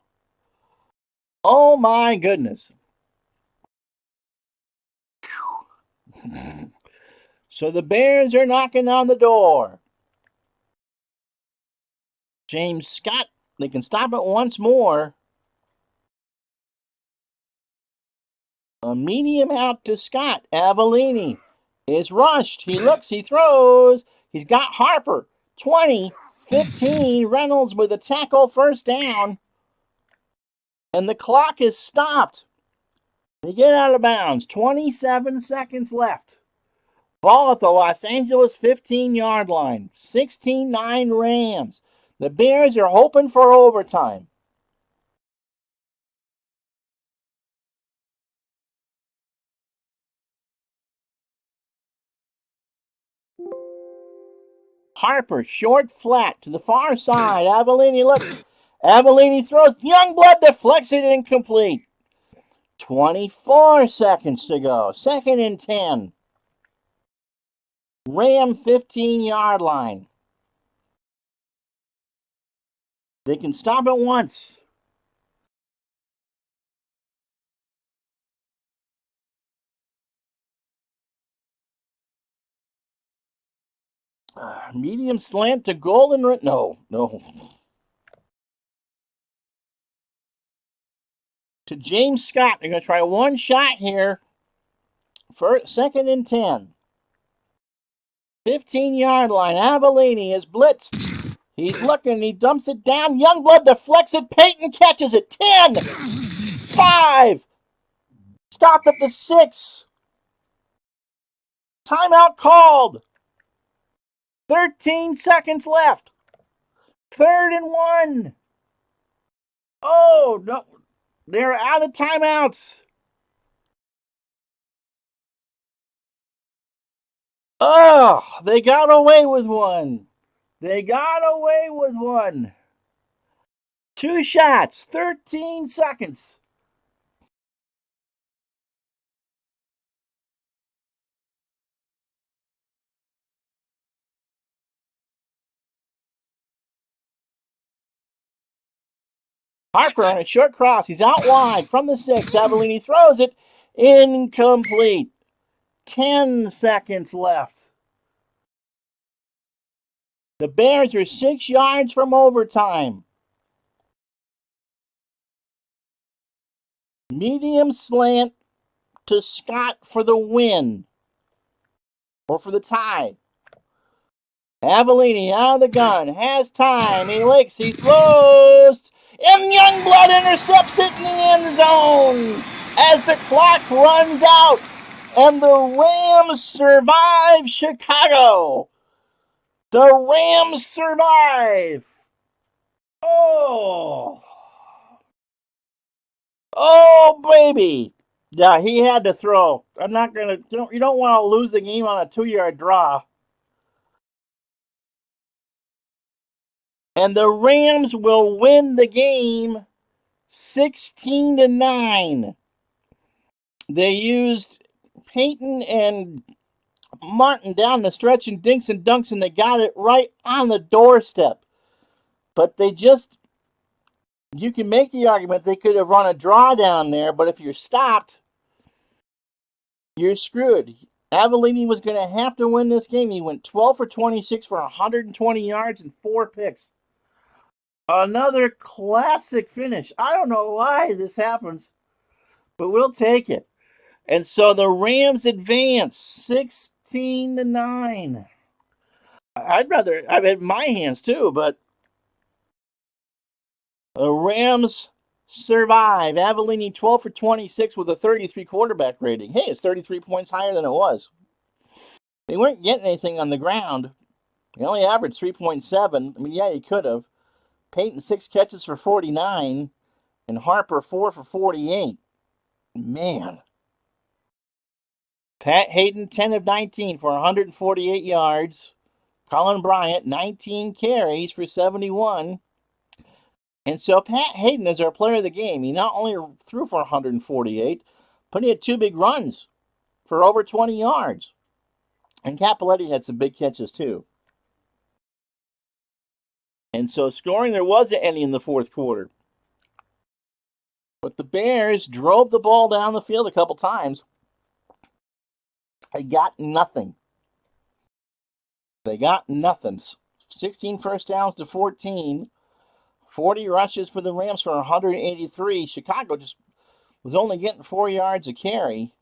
Oh my goodness. So the Bears are knocking on the door. James Scott, they can stop it once more. A medium out to Scott. Avellini is rushed. He looks, he throws. He's got Harper. 20, 15. Reynolds with a tackle, first down. And the clock is stopped. They get out of bounds. 27 seconds left. Ball at the Los Angeles 15-yard line. 16-9 Rams. The Bears are hoping for overtime. Harper, short flat to the far side. Avellini looks. Avellini throws. Youngblood deflects it, incomplete. 24 seconds to go. 2nd and 10. Ram 15-yard line. They can stop it once. Medium slant to Golden. No. To James Scott. They're going to try one shot here. For 2nd and 10. 15-yard line. Avellini is blitzed. He's looking. He dumps it down. Youngblood deflects it. Peyton catches it. 10. 5. Stop at the 6. Timeout called. 13 seconds left. 3rd and 1. Oh, no. They're out of timeouts. Oh, they got away with one. 2 shots, 13 seconds. Harper on a short cross. He's out wide from the 6. Avellini throws it. Incomplete. 10 seconds left. The Bears are 6 yards from overtime. Medium slant to Scott for the win. Or for the tie. Avellini out of the gun. Has time. He licks. He throws. And Youngblood intercepts it in the end zone as the clock runs out. And the Rams survive Chicago. The Rams survive. Oh, baby. Yeah, he had to throw. I'm not going to, you don't want to lose the game on a 2-yard draw. And the Rams will win the game 16-9. They used Peyton and Martin down the stretch and dinks and dunks, and they got it right on the doorstep. But they just, you can make the argument they could have run a draw down there, but if you're stopped, you're screwed. Avellini was going to have to win this game. He went 12 for 26 for 120 yards and 4 picks. Another classic finish. I don't know why this happens, but we'll take it. And so the Rams advance 16-9. I've had my hands too, but the Rams survive. Avellini 12 for 26 with a 33 quarterback rating. Hey, it's 33 points higher than it was. They weren't getting anything on the ground. They only averaged 3.7. I mean, yeah, you could have. Peyton, 6 catches for 49, and Harper, 4 for 48. Man. Pat Hayden, 10 of 19 for 148 yards. Colin Bryant, 19 carries for 71. And so Pat Hayden is our player of the game. He not only threw for 148, but he had 2 big runs for over 20 yards. And Capoletti had some big catches too. And so scoring, there wasn't any in the fourth quarter. But the Bears drove the ball down the field a couple times. They got nothing. 16 first downs to 14. 40 rushes for the Rams for 183. Chicago just was only getting 4 yards a carry.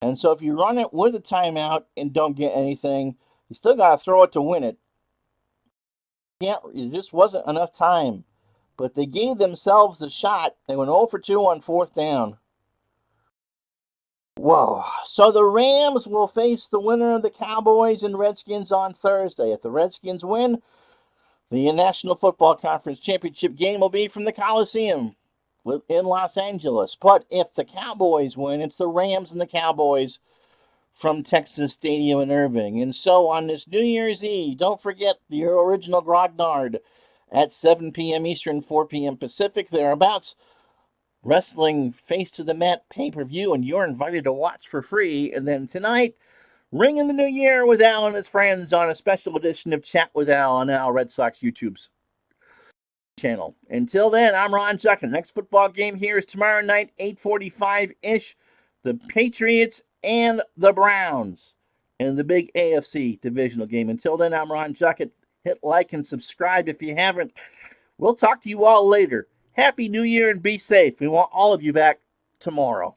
And so if you run it with a timeout and don't get anything, you still got to throw it to win it. It just wasn't enough time. But they gave themselves the shot. They went 0 for 2 on fourth down. Whoa. So the Rams will face the winner of the Cowboys and Redskins on Thursday. If the Redskins win, the National Football Conference Championship game will be from the Coliseum in Los Angeles. But if the Cowboys win, it's the Rams and the Cowboys from Texas Stadium in Irving. And so on this New Year's Eve, don't forget the original Grognard at 7 p.m. Eastern, 4 p.m. Pacific, thereabouts. Wrestling Face to the Mat pay-per-view, and you're invited to watch for free. And then tonight, ring in the new year with Al and his friends on a special edition of Chat with Al on Al Red Sox YouTube's channel. Until then, I'm Ron Chuck. The next football game here is tomorrow night, 8:45-ish. The Patriots and the Browns in the big AFC divisional game. Until then, I'm Ron Chuck. Hit like and subscribe if you haven't. We'll talk to you all later. Happy New Year and be safe. We want all of you back tomorrow.